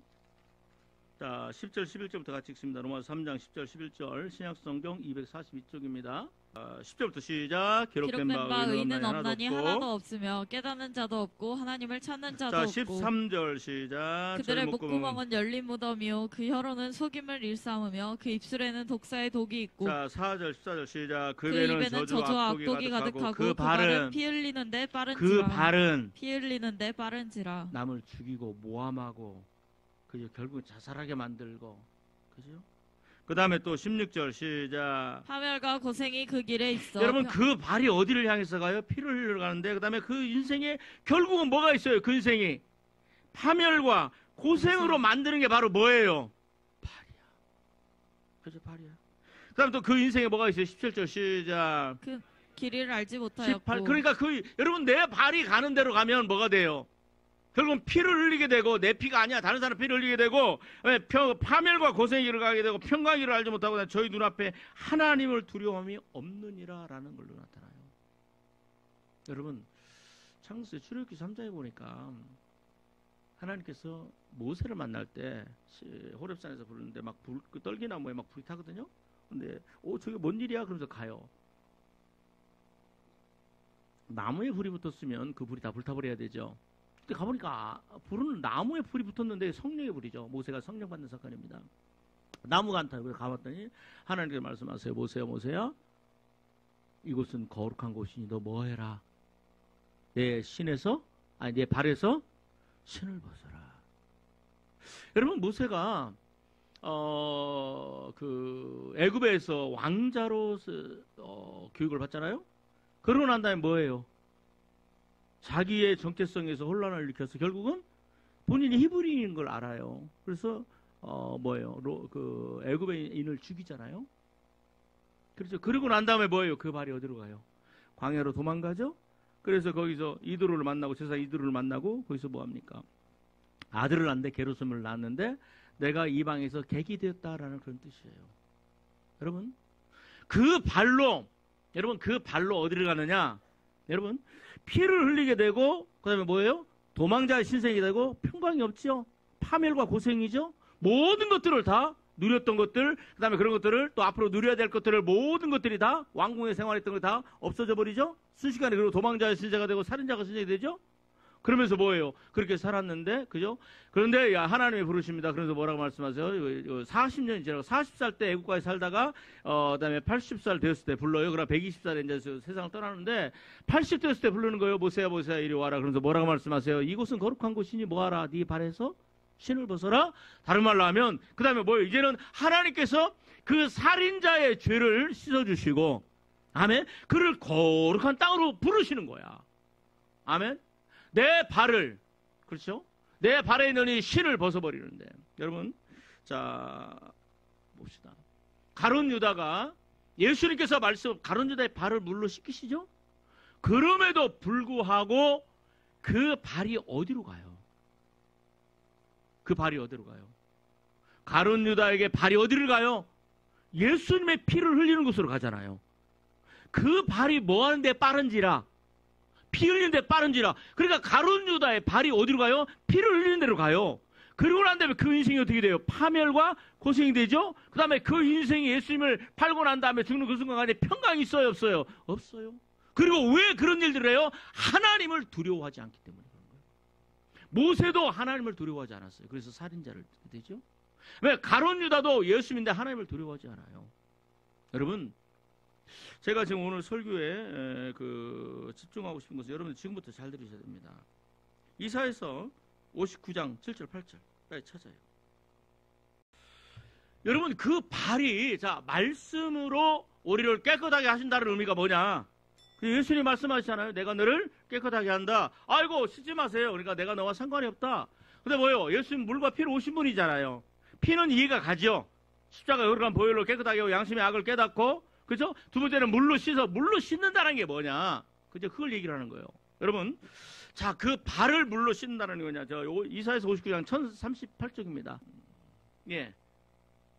자, 10절 11절부터 같이 읽습니다. 로마서 3장 10절 11절 신약성경 242쪽입니다. 10절부터 시작. 기록된 바 의인은 없나니 하나도 없으며 깨닫는 자도 없고 하나님을 찾는 자도 없고. 13절 시작. 그들의 목구멍은 열린 무덤이요 그 혀로는 속임을 일삼으며 그 입술에는 독사의 독이 있고. 자, 4절 14절 시작. 그 입에는 저주와 악독이 가득하고 그 발은 피 흘리는데 빠른지라. 남을 죽이고 모함하고 그죠? 결국 자살하게 만들고, 그죠? 그 다음에 또 16절 시작. 파멸과 고생이 그 길에 있어. 여러분, 그 발이 어디를 향해서 가요? 피를 흘려 가는데, 그 다음에 그 인생에 결국은 뭐가 있어요? 그 인생이 파멸과 고생으로 만드는 게 바로 뭐예요? 발이야. 그죠? 발이야. 그 다음에 또 그 인생에 뭐가 있어요? 17절 시작. 그 길이를 알지 못하였고. 그러니까 여러분, 내 발이 가는 대로 가면 뭐가 돼요? 결국은 피를 흘리게 되고, 내 피가 아니야 다른 사람 피를 흘리게 되고, 파멸과 고생의 길을 가게 되고, 평강의 길을 알지 못하고 저희 눈앞에 하나님을 두려움이 없느니라 라는 걸로 나타나요. 여러분, 창세기 출애굽기 3장에 보니까 하나님께서 모세를 만날 때 호렙산에서 부르는데 막 그 떨기나무에 막 불이 타거든요. 근데 저게 뭔 일이야? 그러면서 가요. 나무에 불이 붙었으면 그 불이 다 불타버려야 되죠. 근데 가보니까 불은 나무에 불이 붙었는데 성령의 불이죠. 모세가 성령 받는 사건입니다. 나무가 안 타요. 그래서 가봤더니 하나님께서 말씀하세요. 모세야 이곳은 거룩한 곳이니 너 뭐해라? 내 발에서 신을 벗어라. 여러분, 모세가 그 애굽에서 왕자로 교육을 받잖아요. 그러고 난 다음에 뭐예요? 자기의 정체성에서 혼란을 일으켜서 결국은 본인이 히브리인인 걸 알아요. 그래서 그 애굽인을 죽이잖아요. 그렇죠. 그러고 난 다음에 뭐예요? 그 발이 어디로 가요? 광야로 도망가죠. 그래서 거기서 이드로를 만나고 제사 이드로를 만나고 거기서 뭐 합니까? 아들을 낳는데 게르솜을 낳았는데 내가 이방에서 객이 되었다라는 그런 뜻이에요. 여러분, 그 발로 어디를 가느냐? 여러분, 피를 흘리게 되고, 그 다음에 뭐예요? 도망자의 신생이 되고, 평강이 없죠? 파멸과 고생이죠? 모든 것들을 다 누렸던 것들, 그 다음에 그런 것들을 또 앞으로 누려야 될 것들을 모든 것들이 다 왕궁에 생활했던 것 다 없어져 버리죠? 순식간에 그리고 도망자의 신세가 되고 살인자가 신세가 되죠? 그러면서 뭐예요? 그렇게 살았는데, 그죠? 그런데 야, 하나님이 부르십니다. 그래서 뭐라고 말씀하세요? 40년이 지나고 40살 때 애국가에 살다가 그다음에 80살 되었을 때 불러요. 그러나 120살에 이제 세상을 떠나는데 80 되었을 때 부르는 거예요. 모세야 모세야 이리 와라. 그러면서 뭐라고 말씀하세요? 이곳은 거룩한 곳이니 뭐하라? 네 발에서 신을 벗어라. 다른 말로 하면 그다음에 뭐예요? 이제는 하나님께서 그 살인자의 죄를 씻어주시고, 아멘. 그를 거룩한 땅으로 부르시는 거야. 아멘. 내 발을, 그렇죠? 내 발에 있는 이 신을 벗어버리는데, 여러분, 자 봅시다. 가룟 유다가 예수님께서 가룟 유다의 발을 물로 씻기시죠? 그럼에도 불구하고 그 발이 어디로 가요? 그 발이 어디로 가요? 가룟 유다에게 발이 어디를 가요? 예수님의 피를 흘리는 곳으로 가잖아요. 그 발이 뭐 하는데 빠른지라, 피 흘리는데 빠른지라. 그러니까 가룟 유다의 발이 어디로 가요? 피를 흘리는 데로 가요. 그리고 난 다음에 그 인생이 어떻게 돼요? 파멸과 고생이 되죠? 그 다음에 그 인생이 예수님을 팔고 난 다음에 죽는 그 순간에 평강이 있어요? 없어요? 없어요. 그리고 왜 그런 일들을 해요? 하나님을 두려워하지 않기 때문에 그런 거예요. 모세도 하나님을 두려워하지 않았어요. 그래서 살인자를 되죠? 왜? 가룟 유다도 예수님인데 하나님을 두려워하지 않아요. 여러분, 제가 지금 오늘 설교에 집중하고 싶은 것은 여러분 지금부터 잘 들으셔야 됩니다. 이사야서 59장 7절 8절까지 찾아요. 여러분, 그 발이 말씀으로 우리를 깨끗하게 하신다는 의미가 뭐냐? 예수님 말씀하시잖아요. 내가 너를 깨끗하게 한다. 아이고 씻지 마세요. 그러니까 내가 너와 상관이 없다. 근데 뭐예요? 예수님 물과 피로 오신 분이잖아요. 피는 이해가 가죠. 십자가 거룩한 보혈로 깨끗하게 하고 양심의 악을 깨닫고, 그죠? 두 번째는 물로 씻는다는 게 뭐냐? 그죠? 그걸 얘기를 하는 거예요. 여러분, 자, 그 발을 물로 씻는다는 게 뭐냐? 이사야서 59장 1038쪽입니다. 예.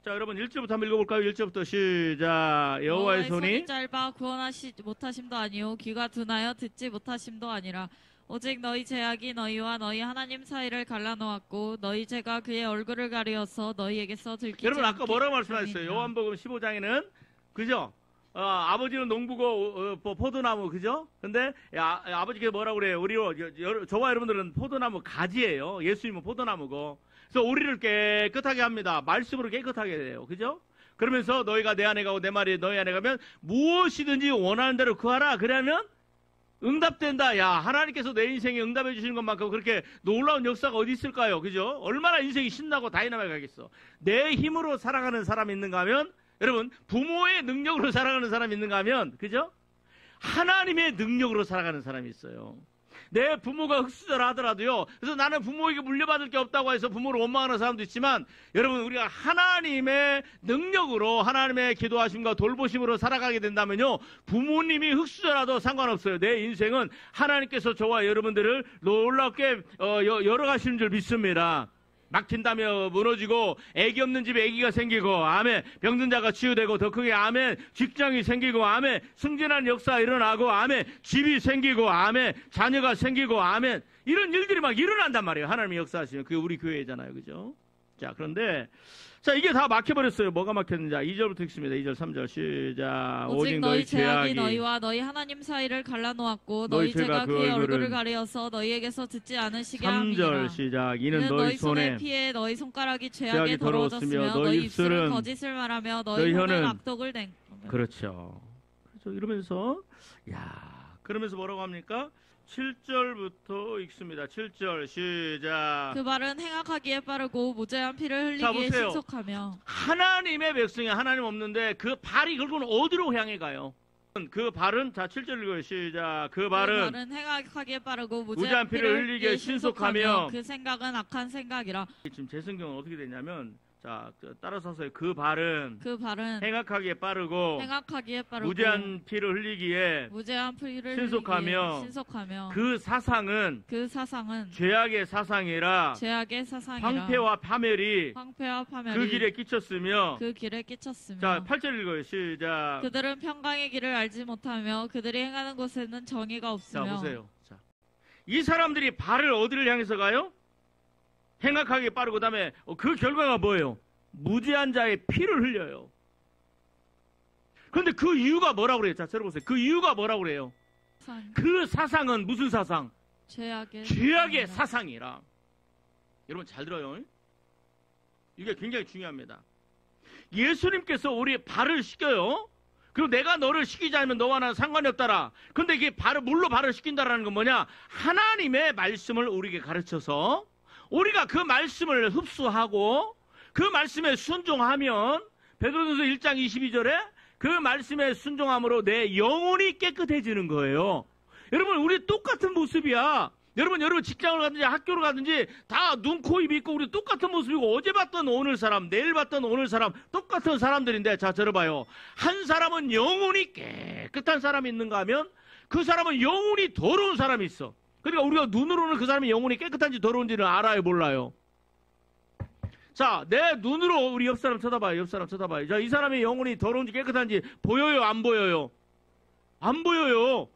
자, 여러분 1절부터 한번 읽어볼까요? 1절부터 시작. 여호와의 손이 짧아 구원하시 못하심도 아니요 귀가 둔하여 듣지 못하심도 아니라 오직 너희 죄악이 너희와 너희 하나님 사이를 갈라놓았고 너희 죄가 그의 얼굴을 가리어서 너희에게서 들키지 여러분 아까 뭐라고 않게 말씀하셨어요? 요한복음 15장에는 그죠? 아버지는 농부고 포도나무, 그죠? 근데 아버지께서 뭐라고 그래요? 저와 여러분들은 포도나무 가지예요. 예수님은 포도나무고. 그래서 우리를 깨끗하게 합니다. 말씀으로 깨끗하게 돼요. 그죠? 그러면서 너희가 내 안에 가고 내 말이 너희 안에 가면 무엇이든지 원하는 대로 구하라. 그러면 응답된다. 야, 하나님께서 내 인생에 응답해 주시는 것만큼 그렇게 놀라운 역사가 어디 있을까요? 그죠? 얼마나 인생이 신나고 다이나믹하게 가겠어. 내 힘으로 살아가는 사람이 있는가 하면, 여러분, 부모의 능력으로 살아가는 사람이 있는가 하면, 그죠? 하나님의 능력으로 살아가는 사람이 있어요. 내 부모가 흙수저라 하더라도요. 그래서 나는 부모에게 물려받을 게 없다고 해서 부모를 원망하는 사람도 있지만, 여러분, 우리가 하나님의 능력으로, 하나님의 기도하심과 돌보심으로 살아가게 된다면요, 부모님이 흙수저라도 상관없어요. 내 인생은 하나님께서 저와 여러분들을 놀랍게 열어가시는 줄 믿습니다. 막힌다며 무너지고, 애기 없는 집에 애기가 생기고, 아멘. 병든 자가 치유되고, 더 크게 아멘. 직장이 생기고, 아멘. 승진하는 역사가 일어나고, 아멘. 집이 생기고, 아멘. 자녀가 생기고, 아멘. 이런 일들이 막 일어난단 말이에요. 하나님의 역사하시면. 그게 우리 교회잖아요. 그죠? 자, 그런데 자, 이게 다 막혀버렸어요. 뭐가 막혔는지. 2절부터 읽습니다. 2절, 3절 시작. 오직 너희 죄악이 너희와 너희 하나님 사이를 갈라놓았고 너희 죄가 그의 얼굴을 가리어서 너희에게서 듣지 않으시게 함이라. 3절 시작. 이는 너희 손에 피해 너희 손가락이 죄악에 더러워졌으며 너희 입술은 거짓을 말하며 너희 혀는 악독을 댕. 그렇죠. 이러면서 그러면서 뭐라고 합니까? 7절부터 읽습니다. 7절 시작. 그 발은 행악하기에 빠르고 무죄한 피를 흘리기에 신속하며. 하나님의 백성이 하나님 없는데 그 발이 결국은 어디로 향해 가요? 그 발은 7절 읽어요. 시작. 그 발은 행악하기에 빠르고 무죄한 피를 흘리기에 신속하며. 그 생각은 악한 생각이라. 지금 제 성경은 어떻게 되냐면, 자, 따라서 하세요. 그 발은 행악하기에 빠르고 무죄한 피를 흘리기에 신속하며 그 사상은 죄악의 사상이라 황폐와 파멸이 그 길에 끼쳤으며. 자, 8절 읽어요. 시작. 그들은 평강의 길을 알지 못하며 그들이 행하는 곳에는 정의가 없으며. 자, 보세요. 자, 이 사람들이 발을 어디를 향해서 가요? 행악하게 빠르고, 그다음에 그 결과가 뭐예요? 무죄한 자의 피를 흘려요. 그런데 그 이유가 뭐라고 그래요? 자, 들어보세요. 그 이유가 뭐라고 그래요? 그 사상은 무슨 사상? 죄악의 사상이라. 여러분 잘 들어요. 이게 굉장히 중요합니다. 예수님께서 우리 발을 씻겨요. 그리고 내가 너를 시키지 않으면 너와 나는 상관이 없다라. 그런데 이게 물로 발을 씻긴다라는 건 뭐냐? 하나님의 말씀을 우리에게 가르쳐서 우리가 그 말씀을 흡수하고 그 말씀에 순종하면, 베드로전서 1장 22절에 그 말씀에 순종함으로 내 영혼이 깨끗해지는 거예요. 여러분, 우리 똑같은 모습이야. 여러분 직장을 가든지 학교를 가든지 다 눈, 코, 입 있고 우리 똑같은 모습이고, 어제 봤던 오늘 사람, 내일 봤던 오늘 사람 똑같은 사람들인데, 자 들어봐요. 한 사람은 영혼이 깨끗한 사람이 있는가 하면 그 사람은 영혼이 더러운 사람이 있어. 그러니까 우리가 눈으로는 그 사람이 영혼이 깨끗한지 더러운지는 알아요, 몰라요? 자, 내 눈으로 우리 옆 사람 쳐다봐요. 옆 사람 쳐다봐요. 자, 이 사람의 영혼이 더러운지 깨끗한지 보여요, 안 보여요? 안 보여요.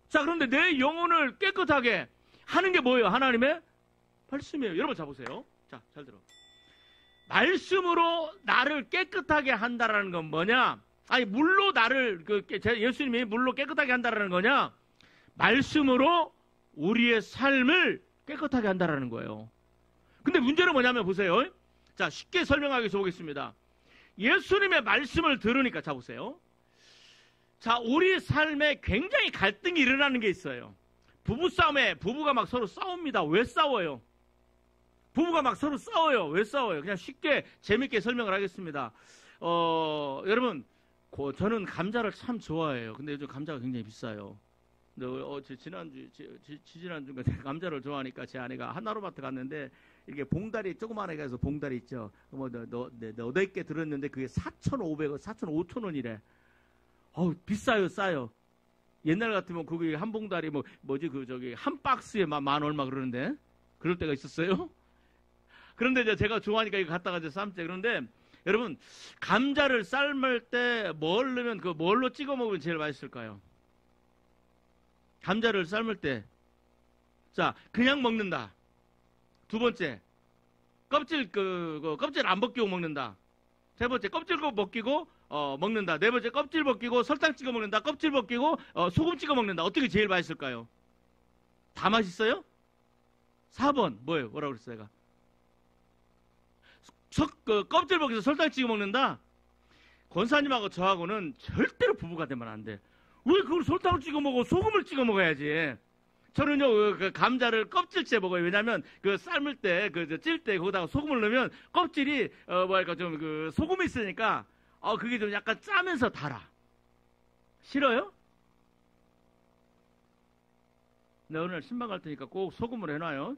자, 그런데 내 영혼을 깨끗하게 하는 게 뭐예요? 하나님의 말씀이에요. 여러분, 자 보세요. 자, 잘 들어. 말씀으로 나를 깨끗하게 한다라는 건 뭐냐? 아니, 물로 나를, 예수님이 물로 깨끗하게 한다라는 거냐? 말씀으로 우리의 삶을 깨끗하게 한다라는 거예요. 근데 문제는 뭐냐면 보세요. 자, 쉽게 설명하기 위해서 보겠습니다. 예수님의 말씀을 들으니까, 자 보세요. 자, 우리 삶에 굉장히 갈등이 일어나는 게 있어요. 부부싸움에 부부가 막 서로 싸웁니다. 왜 싸워요? 부부가 막 서로 싸워요. 왜 싸워요? 그냥 쉽게 재밌게 설명을 하겠습니다. 여러분, 저는 감자를 참 좋아해요. 근데 요즘 감자가 굉장히 비싸요. 근데 지난주인가 감자를 좋아하니까 제 아내가 하나로마트 갔는데, 이렇게 봉다리 조그만하게 해서 봉다리 있죠. 뭐 너댓 개 들었는데 그게 4,500원, 4,500원이래. 비싸요, 싸요. 옛날 같으면 그게 한 봉다리 한 박스에 만 얼마 그러는데, 그럴 때가 있었어요. 그런데 이제 제가 좋아하니까 이거 갖다가 이제 삶지. 그런데 여러분, 감자를 삶을 때 뭘 넣으면, 뭘로 찍어 먹으면 제일 맛있을까요? 감자를 삶을 때, 자, 그냥 먹는다. 두 번째, 껍질 안 벗기고 먹는다. 세 번째, 껍질 벗기고 먹는다. 네 번째, 껍질 벗기고 설탕 찍어 먹는다. 껍질 벗기고 소금 찍어 먹는다. 어떻게 제일 맛있을까요? 다 맛있어요? 4번 뭐예요? 뭐라고 그랬어요? 제가 껍질 벗겨서 설탕 찍어 먹는다. 권사님하고 저하고는 절대로 부부가 되면 안 돼. 왜 그걸 설탕을 찍어 먹어? 소금을 찍어 먹어야지. 저는요, 그 감자를 껍질째 먹어요. 왜냐면 삶을 때, 찔 때 거기다가 소금을 넣으면 껍질이 좀 소금이 있으니까 그게 좀 약간 짜면서 달아. 싫어요? 나 오늘 신방 갈 테니까 꼭 소금을 해놔요.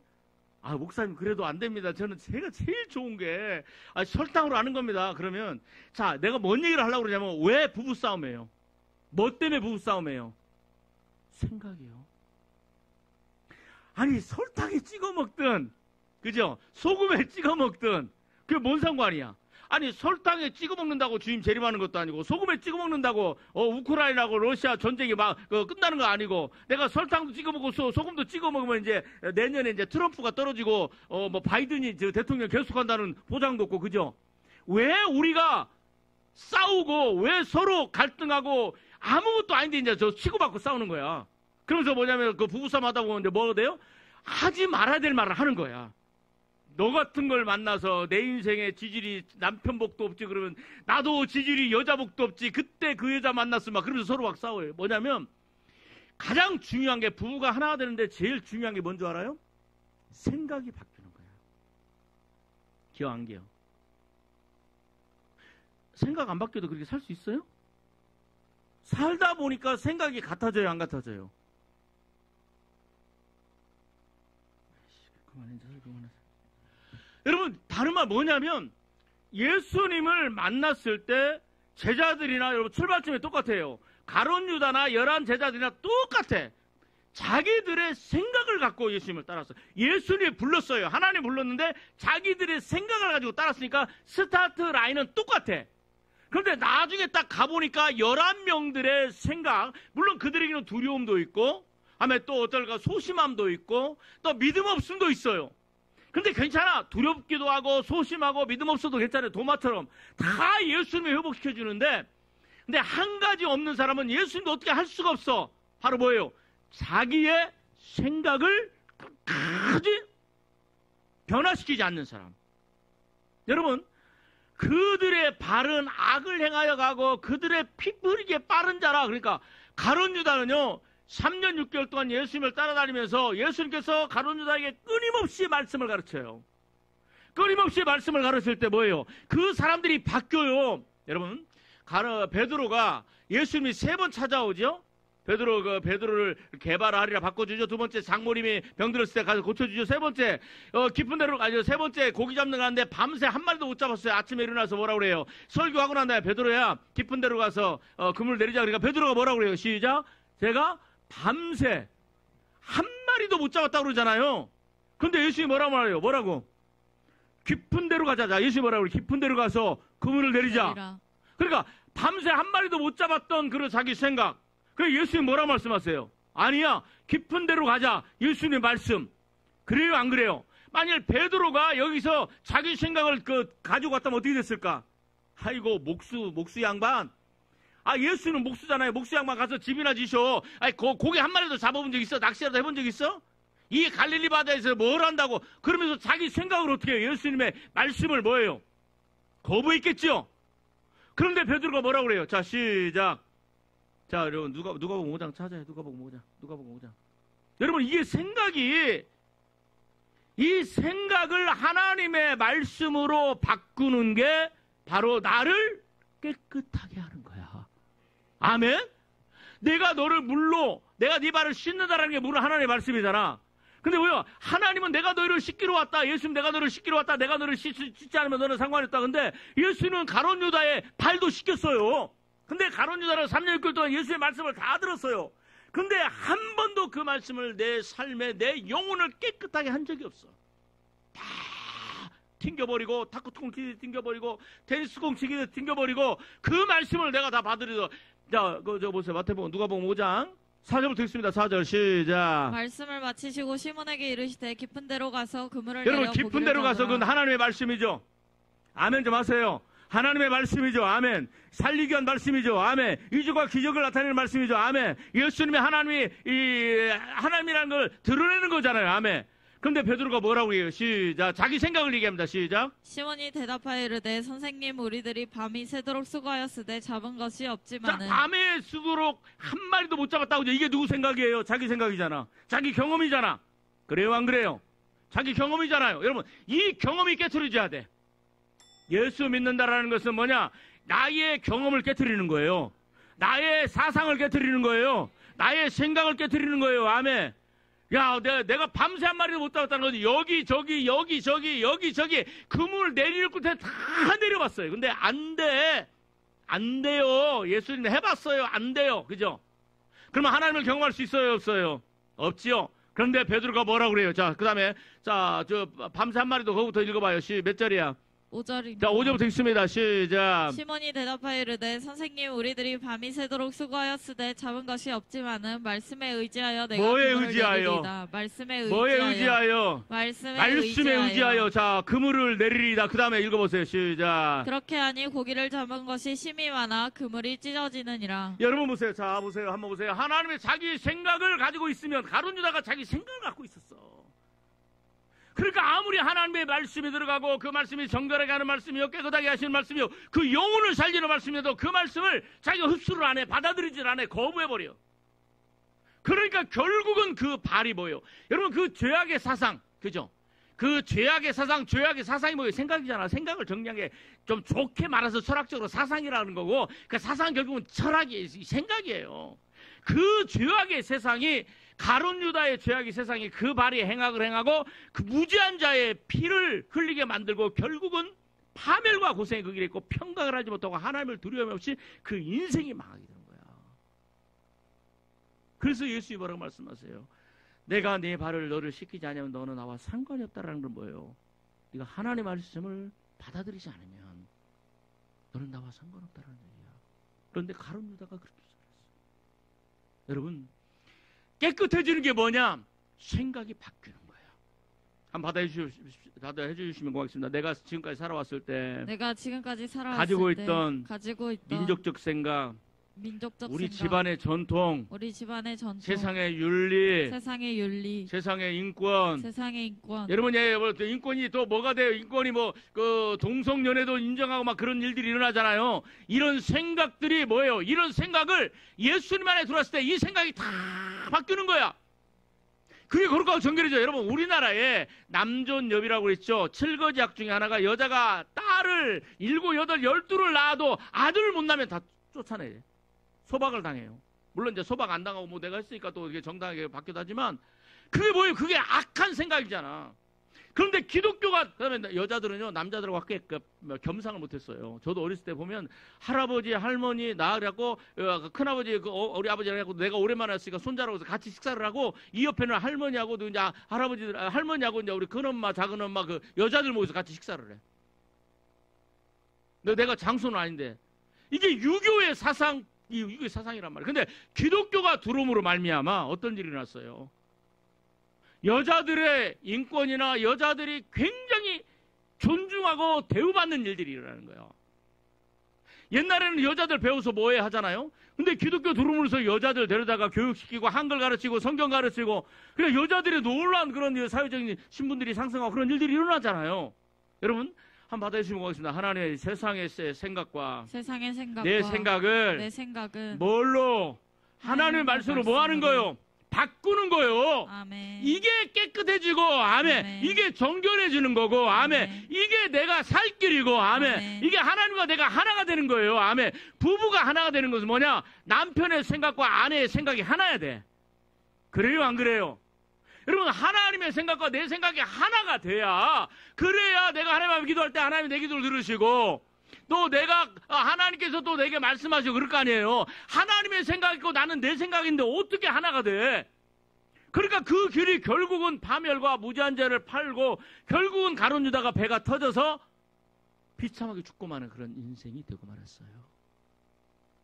목사님, 그래도 안 됩니다. 제가 제일 좋은 게 설탕으로 하는 겁니다. 그러면, 자, 내가 뭔 얘기를 하려고 그러냐면, 왜 부부싸움이에요? 뭐 때문에 부부싸움이에요? 생각이요. 아니, 설탕에 찍어 먹든, 그죠? 소금에 찍어 먹든, 그게 뭔 상관이야? 아니, 설탕에 찍어 먹는다고 주임 재림하는 것도 아니고, 소금에 찍어 먹는다고 우크라이나하고 러시아 전쟁이 끝나는 거 아니고, 내가 설탕도 찍어 먹고 소금도 찍어 먹으면 이제 내년에 이제 트럼프가 떨어지고 바이든이 대통령 계속한다는 보장도 없고, 그죠? 왜 우리가 싸우고, 왜 서로 갈등하고, 아무것도 아닌데 이제 치고받고 싸우는 거야. 그러면서 뭐냐면 부부싸움 하다 보면 이제 뭐가 돼요? 하지 말아야 될 말을 하는 거야. 너 같은 걸 만나서 내 인생에 지질이 남편 복도 없지, 그러면 나도 지질이 여자 복도 없지, 그때 그 여자 만났으면 막 그러면서 서로 막 싸워요. 뭐냐면 가장 중요한 게, 부부가 하나가 되는데 제일 중요한 게 뭔지 알아요? 생각이 바뀌는 거야. 기억 안 기억? 생각 안 바뀌어도 그렇게 살 수 있어요? 살다 보니까 생각이 같아져요, 안 같아져요? 여러분, 다른 말 뭐냐면, 예수님을 만났을 때 제자들이나, 여러분 출발점이 똑같아요. 가룟 유다나 11 제자들이나 똑같아. 자기들의 생각을 갖고 예수님을 따랐어요. 예수님이 불렀어요. 하나님 불렀는데 자기들의 생각을 가지고 따랐으니까 스타트 라인은 똑같아. 그런데 나중에 딱 가보니까 11명들의 생각, 물론 그들에게는 두려움도 있고, 다음에 또 어떨까 소심함도 있고, 또 믿음 없음도 있어요. 근데 괜찮아. 두렵기도 하고 소심하고 믿음 없어도 괜찮아요. 도마처럼 다 예수님이 회복시켜주는데, 근데 한 가지 없는 사람은 예수님도 어떻게 할 수가 없어. 바로 뭐예요? 자기의 생각을 끝까지 변화시키지 않는 사람. 여러분, 그들의 발은 악을 행하여 가고 그들의 피 흐리게 빠른 자라. 그러니까 가룟 유다는요 3년 6개월 동안 예수님을 따라다니면서 예수님께서 가룟 유다에게 끊임없이 말씀을 가르쳐요. 끊임없이 말씀을 가르칠 때 뭐예요? 그 사람들이 바뀌어요. 여러분, 베드로가 예수님이 3번 찾아오죠. 베드로를 개발하리라 바꿔주죠. 2번째 장모님이 병들었을 때 가서 고쳐주죠. 3번째 깊은 데로 가죠. 3번째 고기 잡는 가는데 밤새 한 마리도 못 잡았어요. 아침에 일어나서 뭐라고 그래요? 설교하고 난 다음에 베드로야 깊은 데로 가서 그물 내리자. 그러니까 베드로가 뭐라고 그래요? 시작. 제가 밤새 한 마리도 못 잡았다고 그러잖아요. 근데 예수님이 뭐라고 말해요? 뭐라고? 깊은 데로 가자. 자, 예수님이 뭐라고 그래요? 깊은 데로 가서 그물을 내리자. 그러니까 밤새 한 마리도 못 잡았던 그런 자기 생각. 그래 예수님 뭐라고 말씀하세요? 아니야, 깊은 데로 가자. 예수님 말씀. 그래요, 안 그래요? 만일 베드로가 여기서 자기 생각을 가지고 갔다면 어떻게 됐을까? 아이고, 목수 양반. 아, 예수는 목수잖아요. 목수 양반 가서 집이나 지셔. 아이, 고기 한 마리도 잡아본 적 있어? 낚시라도 해본 적 있어? 이 갈릴리 바다에서 뭘 한다고? 그러면서 자기 생각을 어떻게 해요? 예수님의 말씀을 뭐예요? 거부했겠죠? 그런데 베드로가 뭐라고 그래요? 자, 시작. 자, 여러분, 누가복음 5장 찾아요. 누가복음 5장. 여러분, 이 생각을 하나님의 말씀으로 바꾸는 게 바로 나를 깨끗하게 하는 거야. 아멘? 내가 너를 물로, 내가 네 발을 씻는다라는 게 물은 하나님의 말씀이잖아. 근데 뭐야? 하나님은 내가 너희를 씻기로 왔다. 예수님 내가 너를 씻기로 왔다. 내가 너를 씻지 않으면 너는 상관이 없다. 근데 예수는 가룟 유다의 발도 씻겼어요. 근데 가룟 유다는 3년 6개월 동안 예수의 말씀을 다 들었어요. 근데 한 번도 그 말씀을 내 삶에 내 영혼을 깨끗하게 한 적이 없어. 다 튕겨버리고 탁구통 치기 튕겨버리고 테니스공 치기 튕겨버리고 그 말씀을 내가 다 받으려서 자, 저 보세요. 마태복음 누가복음 5장 4절부터 읽습니다. 4절 시작. 말씀을 마치시고 시몬에게 이르시되 깊은 데로 가서 그물을 여러분 내려 깊은 데로 가서 그건 하나님의 말씀이죠. 아멘 좀 하세요. 하나님의 말씀이죠. 아멘. 살리기 위한 말씀이죠. 아멘. 이주가 기적을 나타내는 말씀이죠. 아멘. 예수님의 하나님이라는 걸 드러내는 거잖아요. 아멘. 근데 베드로가 뭐라고 해요? 시작. 자기 생각을 얘기합니다. 시작. 시몬이 대답하여 이르되 선생님 우리들이 밤이 새도록 수고하였으되 잡은 것이 자, 없지만은 밤에 쓰도록 한 마리도 못 잡았다고. 이게 누구 생각이에요? 자기 생각이잖아. 자기 경험이잖아. 그래요, 안 그래요? 자기 경험이잖아요. 여러분, 이 경험이 깨트려져야 돼. 예수 믿는다라는 것은 뭐냐? 나의 경험을 깨트리는 거예요. 나의 사상을 깨트리는 거예요. 나의 생각을 깨트리는 거예요. 아멘. 야, 내가 밤새 한 마리도 못 잡았다는 거지. 여기저기 그물 내리는 끝에 다 내려봤어요. 근데 안 돼요. 예수님 해봤어요. 안 돼요. 그죠? 그러면 하나님을 경험할 수 있어요? 없어요? 없지요. 그런데 베드로가 뭐라고 그래요? 자, 그 다음에 자, 밤새 한 마리도 거기부터 읽어봐요. 몇 절이야? 5절입니다. 자, 5절부터 읽습니다. 시작. 시몬이 대답하여 이르되 선생님 우리들이 밤이 새도록 수고하였으되 잡은 것이 없지만은 말씀에 의지하여 내가 뭐에 그물을 의지하여? 내리리이다. 말씀에 의지하여? 말씀에 의지하여. 자, 그물을 내리리이다. 그 다음에 읽어보세요. 시작. 그렇게 하니 고기를 잡은 것이 심이 많아 그물이 찢어지느니라. 여러분 보세요. 자, 보세요. 한번 보세요. 하나님의 자기 생각을 가지고 있으면 가룟 유다가 자기 생각을 갖고 있었어. 그러니까 아무리 하나님의 말씀이 들어가고 그 말씀이 정결하게 하는 말씀이요 깨끗하게 하시는 말씀이요 그 영혼을 살리는 말씀이어도 그 말씀을 자기가 흡수를 안 해. 받아들이질 않아. 거부해버려. 그러니까 결국은 그 발이 뭐예요? 여러분 그 죄악의 사상, 그죠? 그 죄악의 사상이 뭐예요? 생각이잖아. 생각을 정리하게 좀 좋게 말해서 철학적으로 사상이라는 거고 그 사상은 결국은 철학이 생각이에요. 그 죄악의 세상이 가룟 유다의 죄악의 세상이 그 발이 행악을 행하고 그 무지한 자의 피를 흘리게 만들고 결국은 파멸과 고생의 그 길에 있고 평강을 하지 못하고 하나님을 두려움 없이 그 인생이 망하게 되는 거야. 그래서 예수님이 뭐라고 말씀하세요? 내가 네 발을 너를 씻기지 않으면 너는 나와 상관이 없다라는 건 뭐예요? 네가 하나님의 말씀을 받아들이지 않으면 너는 나와 상관없다라는 얘기야. 그런데 가룟 유다가 그렇게 살았어. 여러분 깨끗해지는 게 뭐냐? 생각이 바뀌는 거예요. 한번 받아해 주시면 고맙겠습니다. 내가 지금까지 살아왔을 때 가지고 있던 민족적 민족적 생각, 민족적 우리 생각, 집안의 전통, 우리 집안의 전통, 세상의 윤리, 세상의 윤리, 세상의 인권. 세상의 인권. 여러분, 인권이 또 뭐가 돼요? 인권이 동성연애도 인정하고 막 그런 일들이 일어나잖아요. 이런 생각들이 뭐예요? 이런 생각을 예수님 안에 들어왔을 때 이 생각이 다 바뀌는 거야. 그게 거룩하고 정결이죠. 여러분, 우리나라에 남존여비라고 그랬죠. 7거지약 중에 하나가 여자가 딸을 7, 8, 12를 낳아도 아들을 못 낳으면 다 쫓아내요. 소박을 당해요. 물론 이제 소박 안 당하고 뭐 내가 했으니까 또 이게 정당하게 바뀌어도 하지만 그게 뭐예요? 그게 악한 생각이잖아. 그런데 기독교가, 그다음에 여자들은요, 남자들하고 꽤 겸상을 못했어요. 저도 어렸을 때 보면 할아버지, 할머니, 나 그래갖고, 큰아버지, 우리 아버지랑 해갖고 내가 오랜만에 왔으니까 손자라고 해서 같이 식사를 하고, 이 옆에는 할머니하고, 이제 할머니하고 이제 우리 큰엄마, 작은엄마, 그 여자들 모여서 같이 식사를 해. 내가 장소는 아닌데. 이게 유교의 사상이란 말이에요. 근데 기독교가 들어옴으로 말미암아 어떤 일이 났어요? 여자들의 인권이나 여자들이 굉장히 존중하고 대우받는 일들이 일어나는 거예요. 옛날에는 여자들 배워서 뭐해 하잖아요. 근데 기독교 들어오면서 여자들 데려다가 교육시키고 한글 가르치고 성경 가르치고 그래 여자들이 놀라운 그런 사회적인 신분들이 상승하고 그런 일들이 일어나잖아요. 여러분 한번 받아주시면 고맙습니다. 하나님의 세상의 생각과 내 생각은 뭘로? 하나님의 말씀으로 뭐 하는 거예요? 바꾸는 거예요. 아멘. 이게 깨끗해지고 아멘. 아멘. 이게 정결해지는 거고 아멘. 아멘. 이게 내가 살 길이고 아멘. 아멘. 이게 하나님과 내가 하나가 되는 거예요. 아멘. 부부가 하나가 되는 것은 뭐냐? 남편의 생각과 아내의 생각이 하나야 돼. 그래요 안 그래요? 여러분 하나님의 생각과 내 생각이 하나가 돼야 그래야 내가 하나님 앞에 기도할 때 하나님이 내 기도를 들으시고 또 내가 하나님께서 또 내게 말씀하시고 그럴 거 아니에요. 하나님의 생각이 있고 나는 내 생각인데 어떻게 하나가 돼? 그러니까 그 길이 결국은 파멸과 무지한 죄를 팔고 결국은 가룟 유다가 배가 터져서 비참하게 죽고 마는 그런 인생이 되고 말았어요.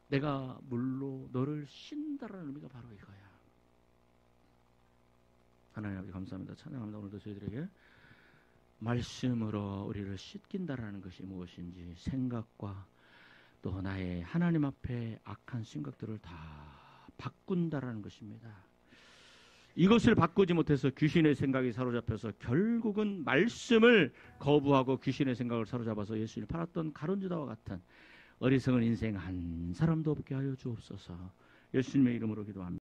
내가 물로 너를 쉰다라는 의미가 바로 이거야. 하나님 아버지 감사합니다. 찬양합니다. 오늘도 저희들에게 말씀으로 우리를 씻긴다라는 것이 무엇인지 생각과 또 나의 하나님 앞에 악한 생각들을 다 바꾼다라는 것입니다. 이것을 바꾸지 못해서 귀신의 생각이 사로잡혀서 결국은 말씀을 거부하고 귀신의 생각을 사로잡아서 예수님을 팔았던 가룟 유다와 같은 어리석은 인생 한 사람도 없게 하여 주옵소서. 예수님의 이름으로 기도합니다.